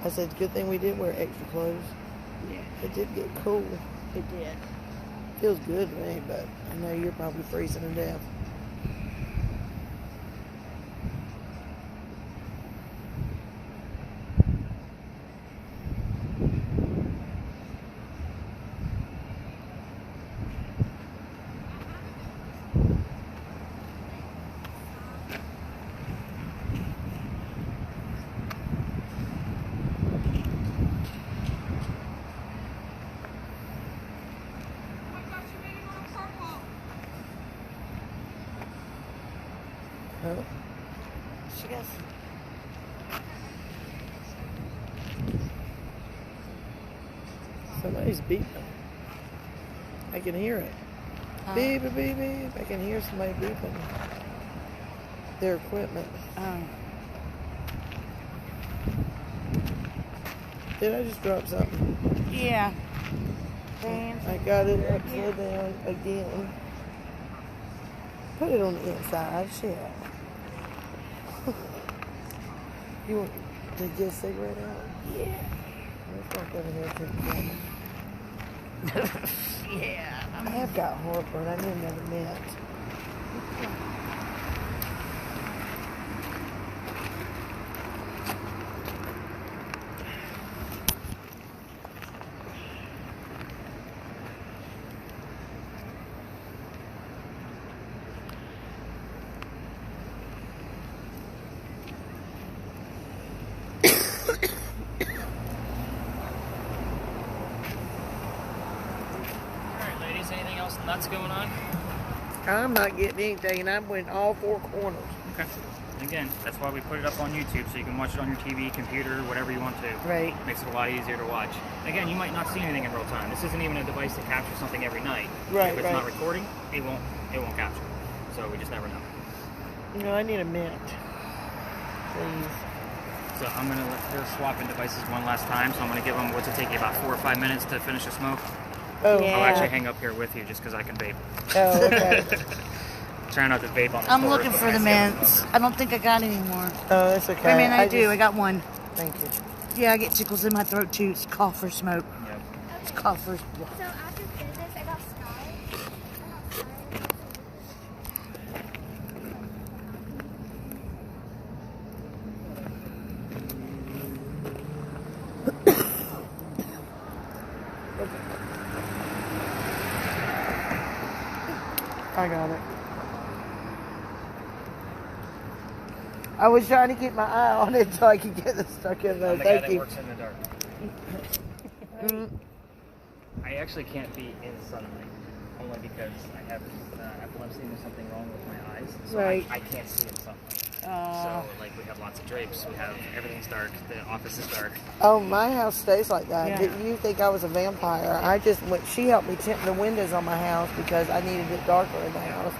I said, good thing we did wear extra clothes. Yeah, It did get cool. it did. Feels good to me, but I know you're probably freezing to death. Huh? She goes. Somebody's beeping. I can hear it. Beep, beep, beep, beep. I can hear somebody beeping. Their equipment. Did I just drop something? Yeah. I got it upside down again. Put it on the inside. Shit. You want to get a cigarette out? Yeah. Let's walk over here to the camera. Yeah. I have got heartburn. I need another mint. Anything else nuts going on? I'm not getting anything, and I went all four corners. Okay. Again, that's why we put it up on YouTube, so you can watch it on your TV, computer, whatever you want to. Right. Makes it a lot easier to watch. Again, you might not see anything in real time. This isn't even a device to capture something every night. Right, If it's right. not recording, it won't capture. So we just never know. You know, I need a mint. Please. So they're swapping devices one last time, so I'm gonna give them, what's it take you, about 4 or 5 minutes to finish a smoke? Oh, Yeah. I'll actually hang up here with you just because I can vape. Oh, okay. Try not to vape on the I'm floor, looking but for the I see mints. I don't think I got any more. Oh, that's okay. I mean, I do. just- I got one. Thank you. Yeah, I get tickles in my throat too. It's cough or smoke. Yep. It's Coffer's Block. So after physics, I got scars. I got it. I was trying to keep my eye on it so I could get this stuck in there. I'm the guy Thank that you. works in the dark. Mm. I actually can't be in sunlight, only because I have epilepsy and there's something wrong with my eyes. So Right. I can't see in sunlight. So, like, we have lots of drapes, everything's dark, the office is dark. Oh, my house stays like that. Yeah. Didn't you think I was a vampire? She helped me tint the windows on my house because I needed it darker in the house.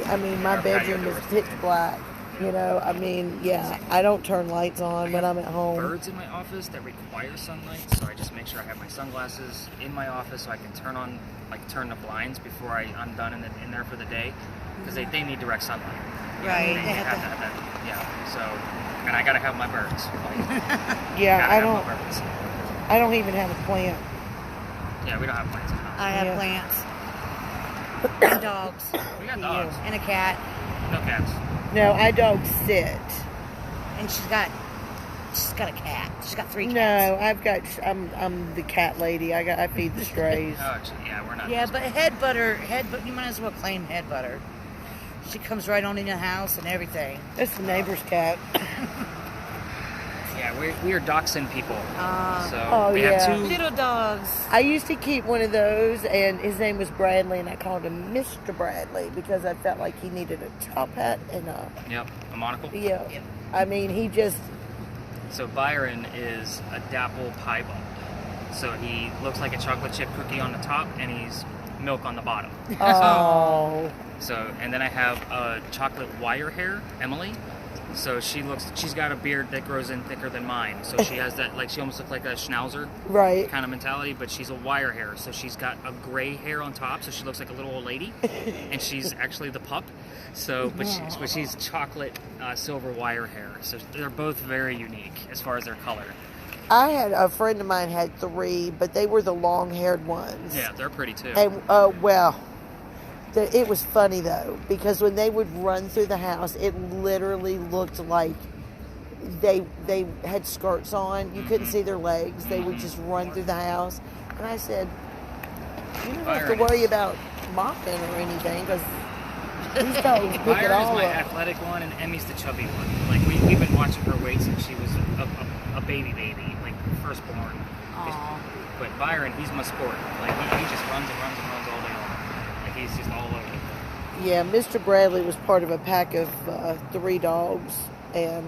I mean, my Our patio bedroom is doors pitch tinted. black. You know, I mean, yeah, I don't turn lights on when I'm at home. Birds in my office that require sunlight, so I just make sure I have my sunglasses in my office so I can turn the blinds before I'm done in there for the day, because they need direct sunlight. Right. They have to have that. Yeah. So, and I gotta have my birds. Yeah, Gotta I have my don't. birds. I don't even have a plant. Yeah, we don't have plants in the house. I have Yeah. plants. And dogs. We got dogs. And a cat. No cats. No, I don't sit. And she's got a cat. She's got 3 cats. No, I'm the cat lady. I feed the strays. Oh, actually, yeah, we're not. Yeah, but head butter, you might as well claim head butter. She comes right on in the house and everything. It's the neighbor's cat. Yeah, we are dachshund people. So Oh, we yeah. have 2. Little dogs. I used to keep one of those, and his name was Bradley, and I called him Mr. Bradley because I felt like he needed a top hat and a Yep, a monocle. yeah. Yep. I mean, he just So Byron is a dapple pie bump. So he looks like a chocolate chip cookie on the top, and he's milk on the bottom. oh So, and then I have a chocolate wire hair, Emily. So she's got a beard that grows in thicker than mine. So she has that, like, she almost looks like a schnauzer right. kind of mentality, but she's a wire hair. So she's got a gray hair on top, so she looks like a little old lady, and she's actually the pup. So, but she's chocolate silver wire hair. So they're both very unique as far as their color. I had a friend of mine had 3, but they were the long-haired ones. Yeah, they're pretty too. And it was funny though, because when they would run through the house, it literally looked like they had skirts on. You couldn't see their legs. They would just run through the house. And I said, "You don't have to worry about mopping or anything, because these dogs pick it Byron's all my up." athletic one, and Emmy's the chubby one. Like we've been watching her weight since she was a baby, like firstborn. Aw. But Byron, he's my sport. Like he just runs and runs and runs all day long. Like he's just all over. Yeah, Mr. Bradley was part of a pack of 3 dogs, and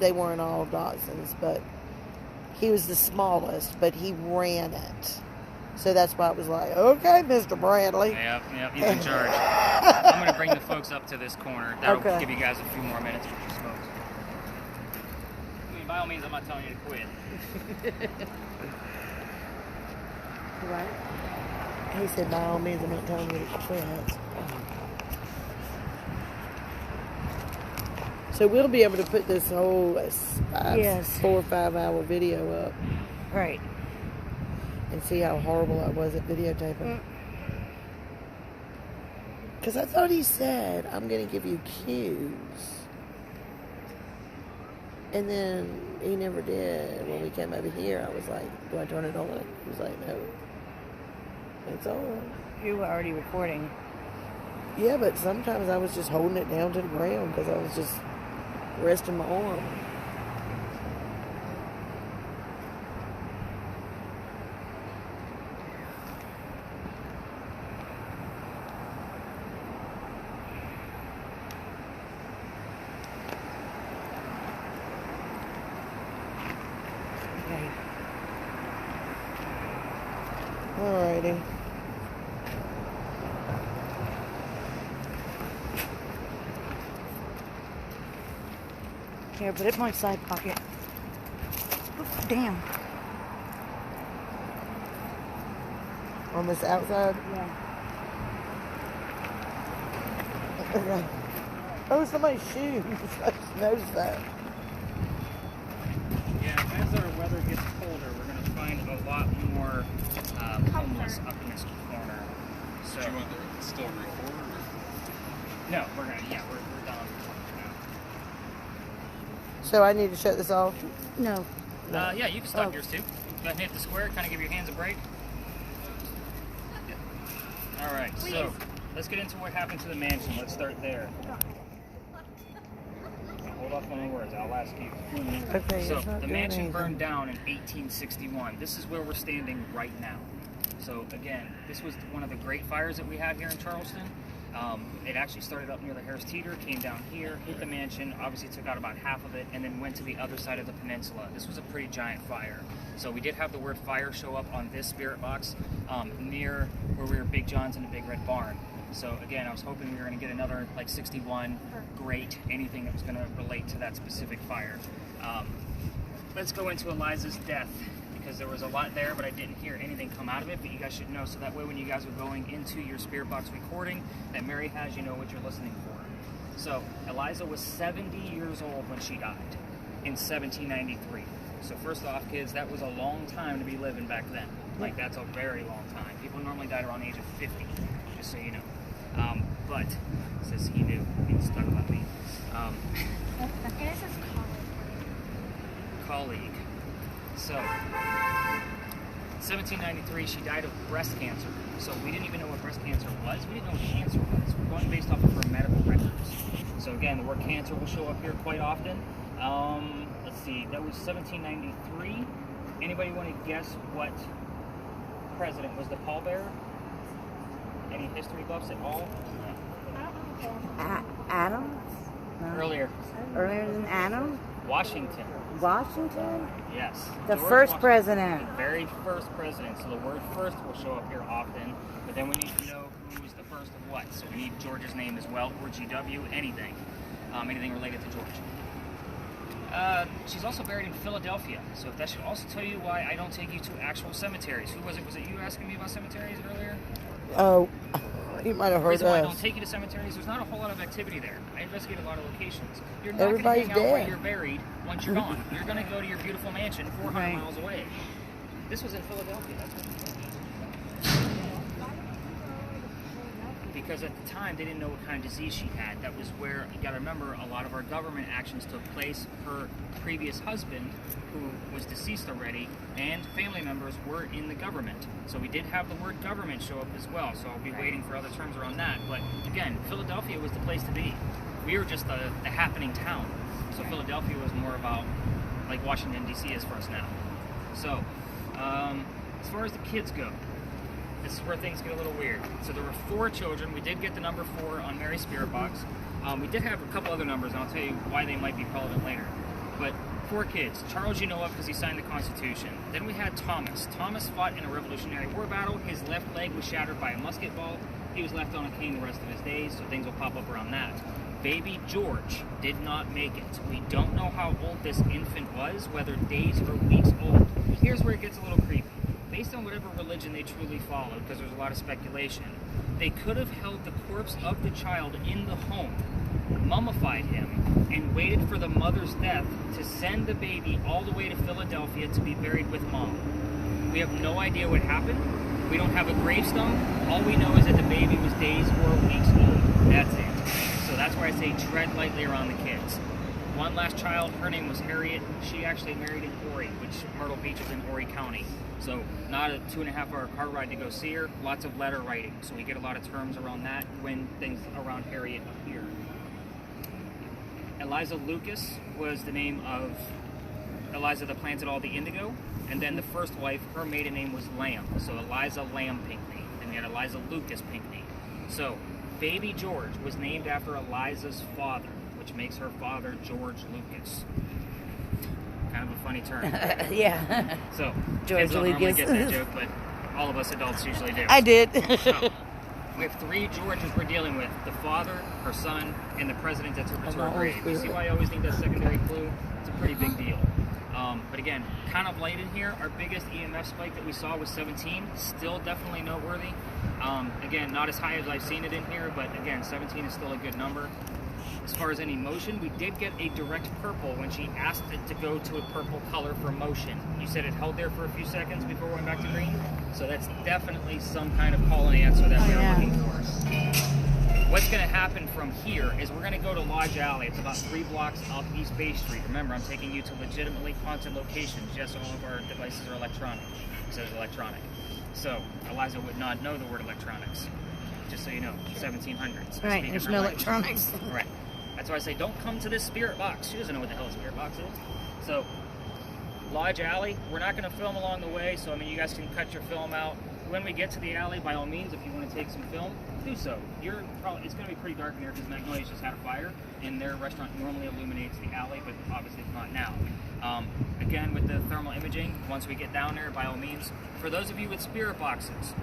they weren't all dachshunds, but he was the smallest, but he ran it. So that's why it was like, okay, Mr. Bradley. Yep, he's in charge. I'm gonna bring the folks up to this corner. That'll Okay. give you guys a few more minutes with these folks. I mean, by all means, I'm not telling you to quit. Right. He said, by all means, I'm not telling you to quit. So we'll be able to put this whole Yes. 4 or 5 hour video up Right. and see how horrible I was at videotaping. Because I thought he said, I'm going to give you cues. And then he never did. When we came over here, I was like, do I turn it on? He was like, no. It's on. You were already recording. Yeah, but sometimes I was just holding it down to the ground because I was just resting my arm. Okay. Alrighty. Here, put it in my side pocket. Oops, damn. On this outside? Yeah. Oh, somebody's shoes. I just noticed that. Yeah, as our weather gets colder, we're going to find a lot more No, we're done for now. So I need to shut this off? No. Yeah, you can stop Oh. yours too. Go ahead and hit the square, kind of give your hands a break. All right, so let's get into what happened to the mansion. Let's start there. Now, hold off on the words, I'll ask you. Okay. So it's not the doing mansion anything. burned down in 1861. This is where we're standing right now. So again, this was one of the great fires that we had here in Charleston. It actually started up near the Harris Teeter, came down here, hit the mansion, obviously took out about half of it, and then went to the other side of the peninsula. This was a pretty giant fire. So we did have the word fire show up on this spirit box near where we were Big John's in the Big Red Barn. So again, I was hoping we were going to get another like 61, great, anything that was going to relate to that specific fire. Let's go into Eliza's death, because there was a lot there, but I didn't hear anything come out of it, but you guys should know, so that way when you guys are going into your spirit box recording that Mary has, you know what you're listening for. So Eliza was 70 years old when she died in 1793. So first off, kids, that was a long time to be living back then. Like, that's a very long time. People normally died around the age of 50, just so you know. But says he knew. He was talking about me. And it says Colleague. So, 1793, she died of breast cancer. So we didn't even know what breast cancer was. We didn't know what cancer was. We're going based off of her medical records. So again, the word cancer will show up here quite often. Let's see, that was 1793. Anybody want to guess what president was the pallbearer? Any history buffs at all? Adam? Earlier. Earlier than Adam? Washington. Washington? Yes. The George first Washington. president. The very first president. So the word first will show up here often, but then we need to know who was the first of what. So we need George's name as well, or GW, anything. Anything related to George. She's also buried in Philadelphia, so that should also tell you why I don't take you to actual cemeteries. Who was it? Was it you asking me about cemeteries earlier? Oh, you might have The heard reason why I don't us. take you to cemeteries, there's not a whole lot of activity there. I investigate a lot of locations. You're not going to Everybody's hang out where dead. you're buried once you're gone. You're going to go to your beautiful mansion 400 Right. miles away. This was in Philadelphia. That's what because at the time they didn't know what kind of disease she had. That was where, you got to remember, a lot of our government actions took place. Her previous husband, who was deceased already, and family members were in the government. So we did have the word government show up as well. So I'll be waiting for other terms around that. But again, Philadelphia was the place to be. We were just the happening town. So Philadelphia was more about like Washington, D.C. is for us now. So as far as the kids go, this is where things get a little weird. So there were 4 children. We did get the number 4 on Mary's Spirit Box. We did have a couple other numbers, and I'll tell you why they might be relevant later. But 4 kids. Charles you know of because he signed the Constitution. Then we had Thomas. Thomas fought in a Revolutionary War battle. His left leg was shattered by a musket ball. He was left on a cane the rest of his days, so things will pop up around that. Baby George did not make it. We don't know how old this infant was, whether days or weeks old. Here's where it gets a little creepy. Based on whatever religion they truly followed, because there's a lot of speculation, they could have held the corpse of the child in the home, mummified him, and waited for the mother's death to send the baby all the way to Philadelphia to be buried with mom. We have no idea what happened. We don't have a gravestone. All we know is that the baby was days or weeks old. That's it. So that's why I say tread lightly around the kids. One last child, her name was Harriet. She actually married in Horry, which Myrtle Beach is in Horry County. So not a 2.5-hour car ride to go see her, lots of letter writing. So we get a lot of terms around that when things around Harriet appear. Eliza Lucas was the name of Eliza that planted all the indigo. And then the first wife, her maiden name was Lamb. So Eliza Lamb Pinckney. Then we had Eliza Lucas Pinckney. So baby George was named after Eliza's father, which makes her father George Lucas. Kind of a funny term. Yeah. So, George kids don't normally Lucas. get that joke, but all of us adults usually do. I did. So, we have 3 Georges we're dealing with. The father, her son, and the president that's her to her grave. You see why I always think that secondary clue? It's a pretty big deal. But again, kind of light in here. Our biggest EMF spike that we saw was 17. Still definitely noteworthy. Again, not as high as I've seen it in here, but again, 17 is still a good number. As far as any motion, we did get a direct purple when she asked it to go to a purple color for motion. You said it held there for a few seconds before it went back to green, so that's definitely some kind of call and answer that we are looking for. what's going to happen from here is we're going to go to Lodge Alley. It's about 3 blocks up East Bay Street. Remember, I'm taking you to legitimately haunted locations. Yes, all of our devices are electronic. It says electronic. So, Eliza would not know the word electronics. Just so you know, 1700s. Right, Speak there's her no language. electronics. Right. That's why I say don't come to this spirit box. She doesn't know what the hell a spirit box is. So, Lodge Alley, we're not going to film along the way, so I mean, you guys can cut your film out. When we get to the alley, by all means, if you want to take some film, do so. It's going to be pretty dark in here because Magnolia's just had a fire, and their restaurant normally illuminates the alley, but obviously it's not now. Again, with the thermal imaging, once we get down there, by all means, for those of you with spirit boxes,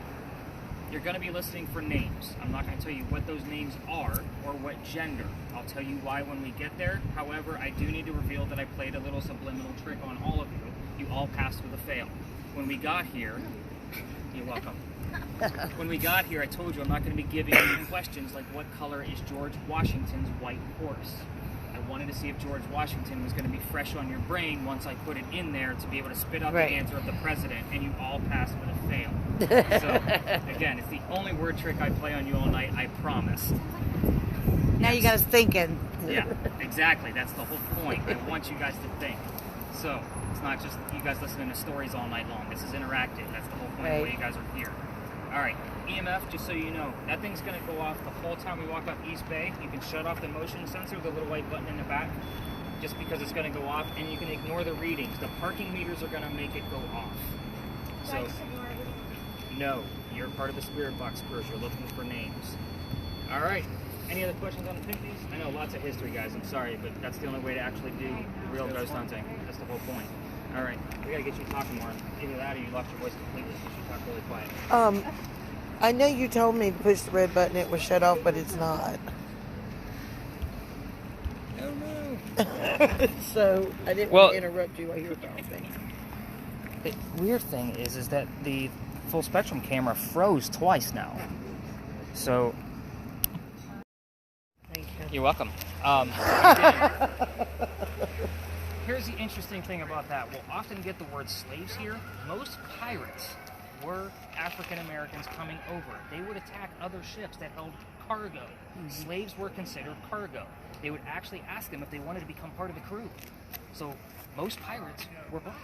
you're going to be listening for names. I'm not going to tell you what those names are or what gender. I'll tell you why when we get there. However, I do need to reveal that I played a little subliminal trick on all of you. You all passed with a fail. When we got here, you're welcome. When we got here, I told you I'm not going to be giving you questions like what color is George Washington's white horse. I wanted to see if George Washington was going to be fresh on your brain once I put it in there to be able to spit out Right. the answer of the president, and you all passed with a fail. So, again, it's the only word trick I play on you all night, I promise. Now you got us thinking. Yeah, exactly. That's the whole point. I want you guys to think. So, it's not just you guys listening to stories all night long. This is interactive. That's the whole point of why Right. you guys are here. All right, EMF, just so you know, that thing's going to go off the whole time we walk up East Bay. You can shut off the motion sensor, the little white button in the back, just because it's going to go off, and you can ignore the readings. The parking meters are going to make it go off. So, no, you're part of the spirit box curse. You're looking for names. All right. Any other questions on the Pinkies? I know lots of history, guys. I'm sorry, but that's the only way to actually do real ghost hunting. That's the whole point. All right. We got to get you talking more. Either that or you lost your voice completely because you talk really quiet. I know you told me to push the red button, it was shut off, but it's not. Oh, no. So I didn't Well- want to interrupt you while you were talking. The weird thing is that the full spectrum camera froze twice now. So Thank you. you're welcome. Here's the interesting thing about that. We'll often get the word slaves here. Most pirates were African Americans coming over. They would attack other ships that held cargo. Slaves were considered cargo. They would actually ask them if they wanted to become part of the crew. So most pirates were black.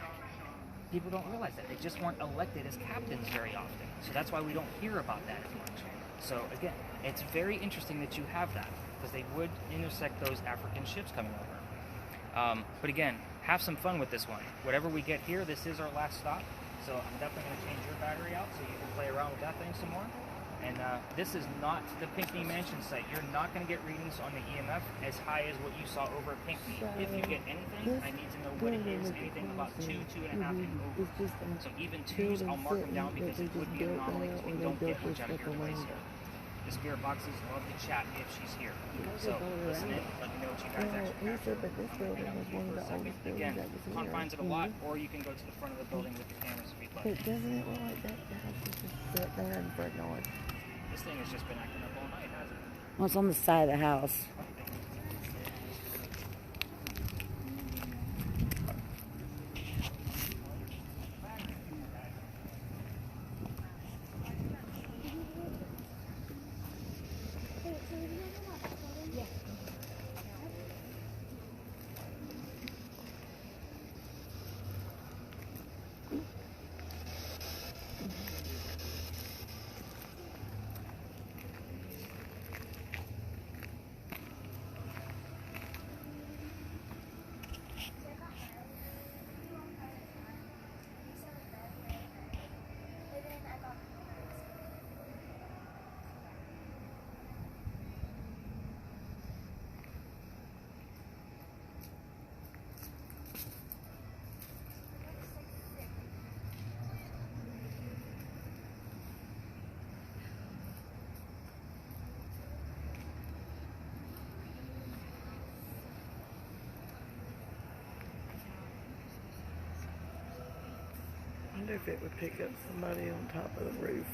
People don't realize that. They just weren't elected as captains very often. So that's why we don't hear about that as much. So again, it's very interesting that you have that, because they would intersect those African ships coming over. But again, have some fun with this one. Whatever we get here, this is our last stop. So I'm definitely going to change your battery out so you can play around with that thing some more. And this is not the Pinckney Mansion site. You're not going to get readings on the EMF as high as what you saw over at Pinckney. If you get anything, I need to know what it is. Anything about 2, 2.5, and over. So even 2s, I'll mark them down because it would be an anomaly because we don't get much out of your device here. The spirit boxes love to chat if she's here. So listen in, let me know what you guys actually capture. Hang out with you for a second. Again, confines it a lot, or you can go to the front of the building with your cameras if you'd like. But doesn't it look like that the house is just set there in the front yard? This thing has just been acting up all night, hasn't it? Well, it's on the side of the house. I wonder if it would pick up somebody on top of the roof.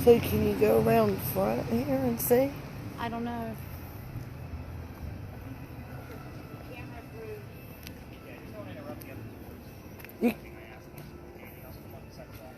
So can you go around front here and see? I don't know. Yeah, just don't interrupt the other tours. You, Anything I ask them. Anything else from what the second one?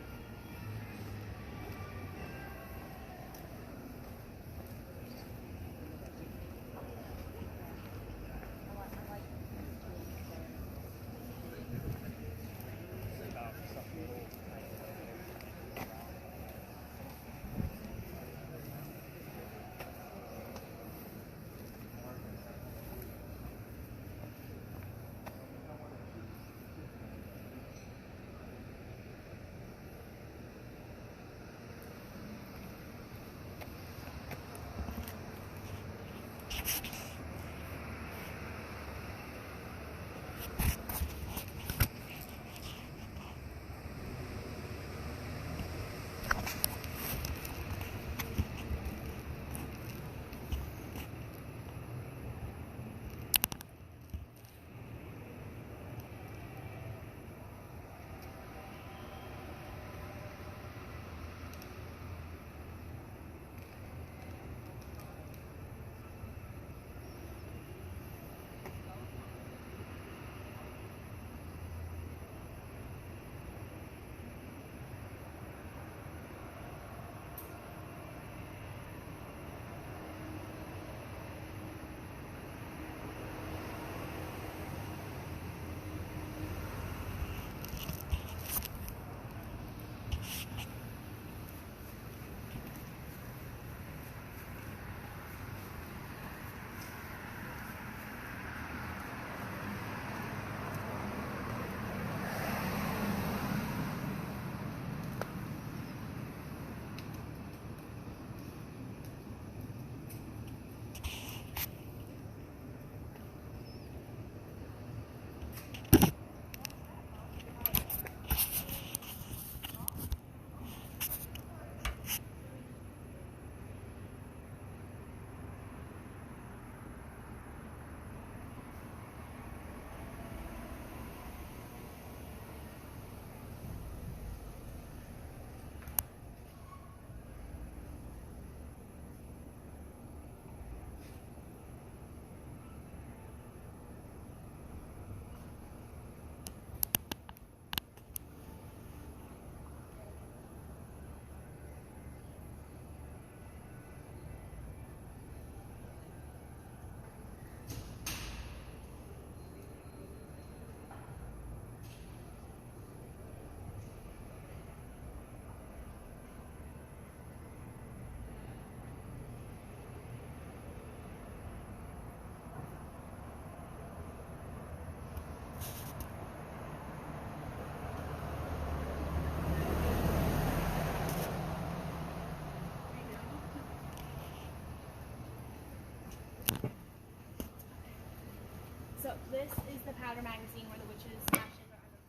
So this is the powder magazine where the witches' ashes are under.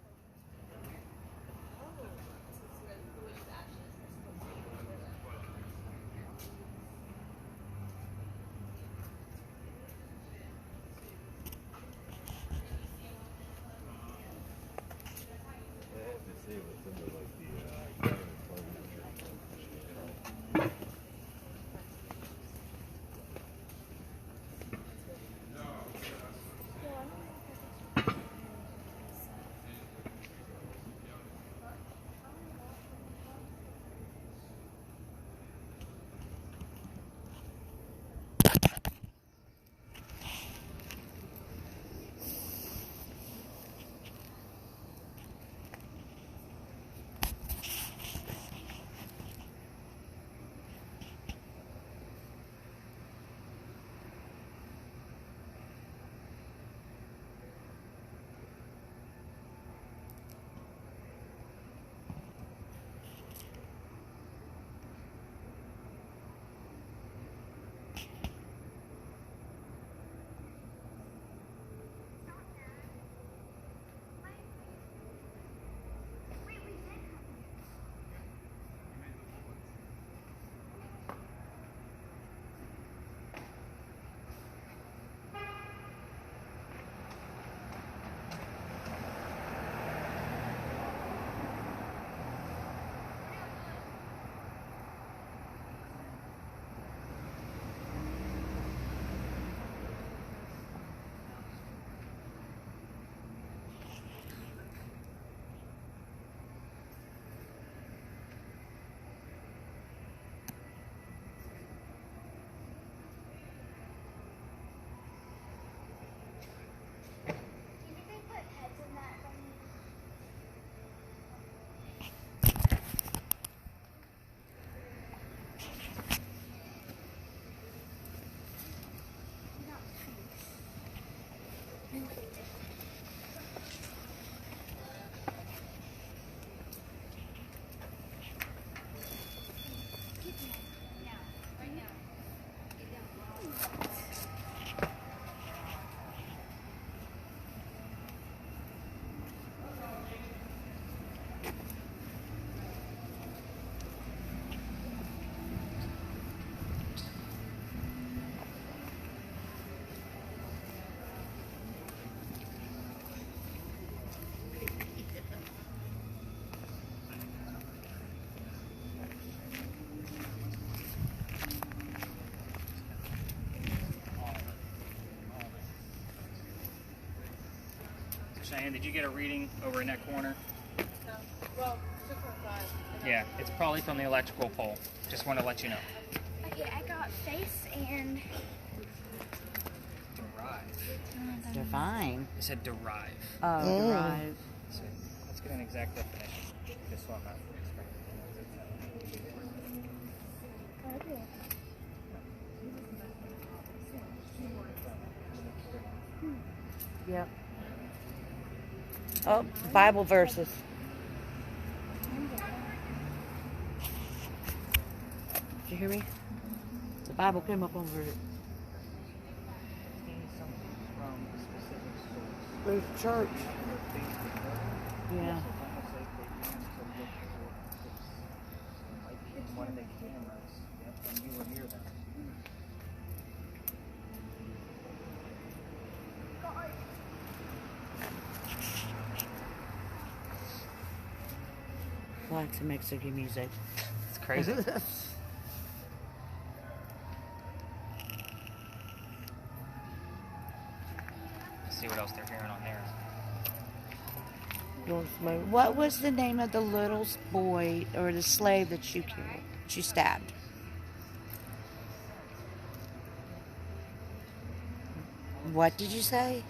saying. Did you get a reading over in that corner? No. Well, 6.5. Yeah, it's probably from the electrical pole. Just want to let you know. Okay, I got face and Derive. Divine. It said derive. Oh, derive. So let's get an exact definition. Just so I'm not Yep. Oh, Bible verses. Did you hear me? The Bible came up over it. There's church. Yeah. One of the cameras. Yep, and you were near them. Lots of Mexican music. It's crazy. Let's see what else they're hearing on there. You want smoke? What was the name of the little boy or the slave that you killed? That you stabbed? What did you say?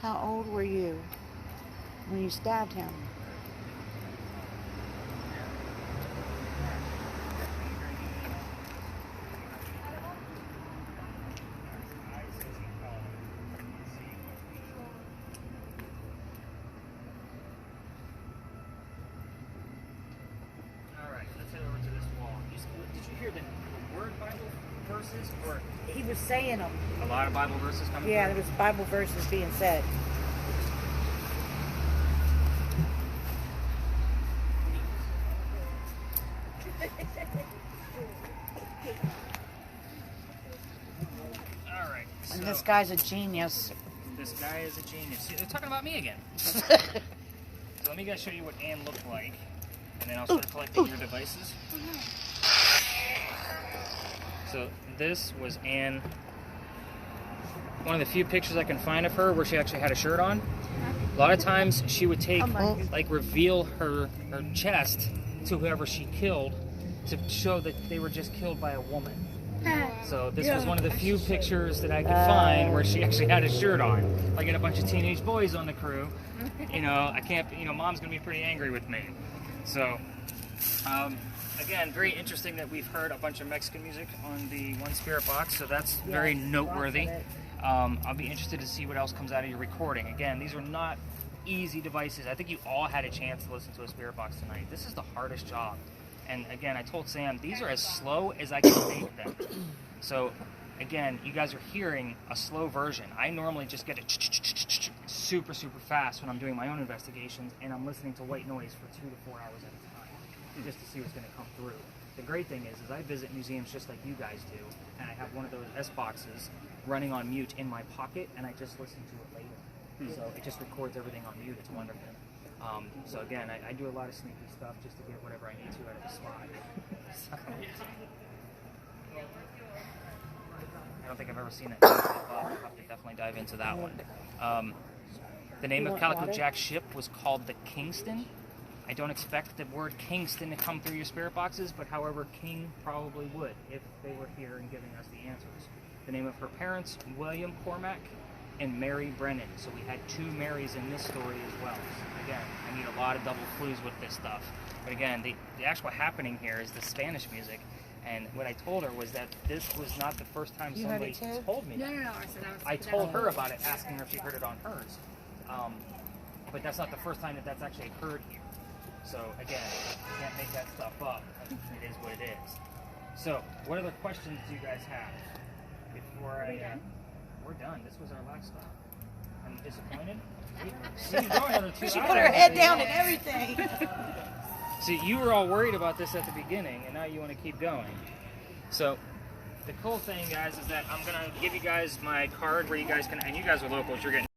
How old were you when you stabbed him? All right, let's head over to this wall. Did you hear the word Bible verses or He was saying them. a lot of Bible verses coming Yeah, through? there was Bible verses being said. All right. And So this guy's a genius. this guy is a genius. See, they're talking about me again. So let me guys show you what Anne looked like, and then I'll start collecting your devices. So this was Anne. One of the few pictures I can find of her where she actually had a shirt on. A lot of times she would take, like, reveal her chest to whoever she killed to show that they were just killed by a woman. So this was one of the few pictures that I could find where she actually had a shirt on. Like, I get a bunch of teenage boys on the crew. You know, I can't, you know, mom's gonna be pretty angry with me. So, again, very interesting that we've heard a bunch of Mexican music on the One Spirit box, so that's very noteworthy. I'll be interested to see what else comes out of your recording. Again, these are not easy devices. I think you all had a chance to listen to a Spirit box tonight. This is the hardest job. And again, I told Sam, these are as slow as I can make them. So, again, you guys are hearing a slow version. I normally just get it super, super fast when I'm doing my own investigations, and I'm listening to white noise for 2 to 4 hours at a time, just to see what's going to come through. The great thing is I visit museums just like you guys do, and I have one of those S boxes running on mute in my pocket, and I just listen to it later. So it just records everything on mute. It's wonderful. So again, I do a lot of sneaky stuff just to get whatever I need to out of the spot. I don't think I've ever seen it. I'll have to definitely dive into that one. The name of Calico Jack's ship was called the Kingston. I don't expect the word Kingston to come through your spirit boxes, but however, King probably would if they were here and giving us the answers. The name of her parents, William Cormack and Mary Brennan. So we had 2 Marys in this story as well. So again, I need a lot of double clues with this stuff. But again, the actual happening here is the Spanish music. And what I told her was that this was not the first time somebody told me that. No. I told her about it, asking her if she heard it on hers. But that's not the first time that that's actually occurred here. So again, you can't make that stuff up. It is what it is. So, what other questions do you guys have? Before we're done. This was our last stop. I'm disappointed. See, going another 2 She hours. put her head down and everything. See, you were all worried about this at the beginning, and now you want to keep going. So, The cool thing, guys, is that I'm gonna give you guys my card where you guys can, and you guys are locals, you're getting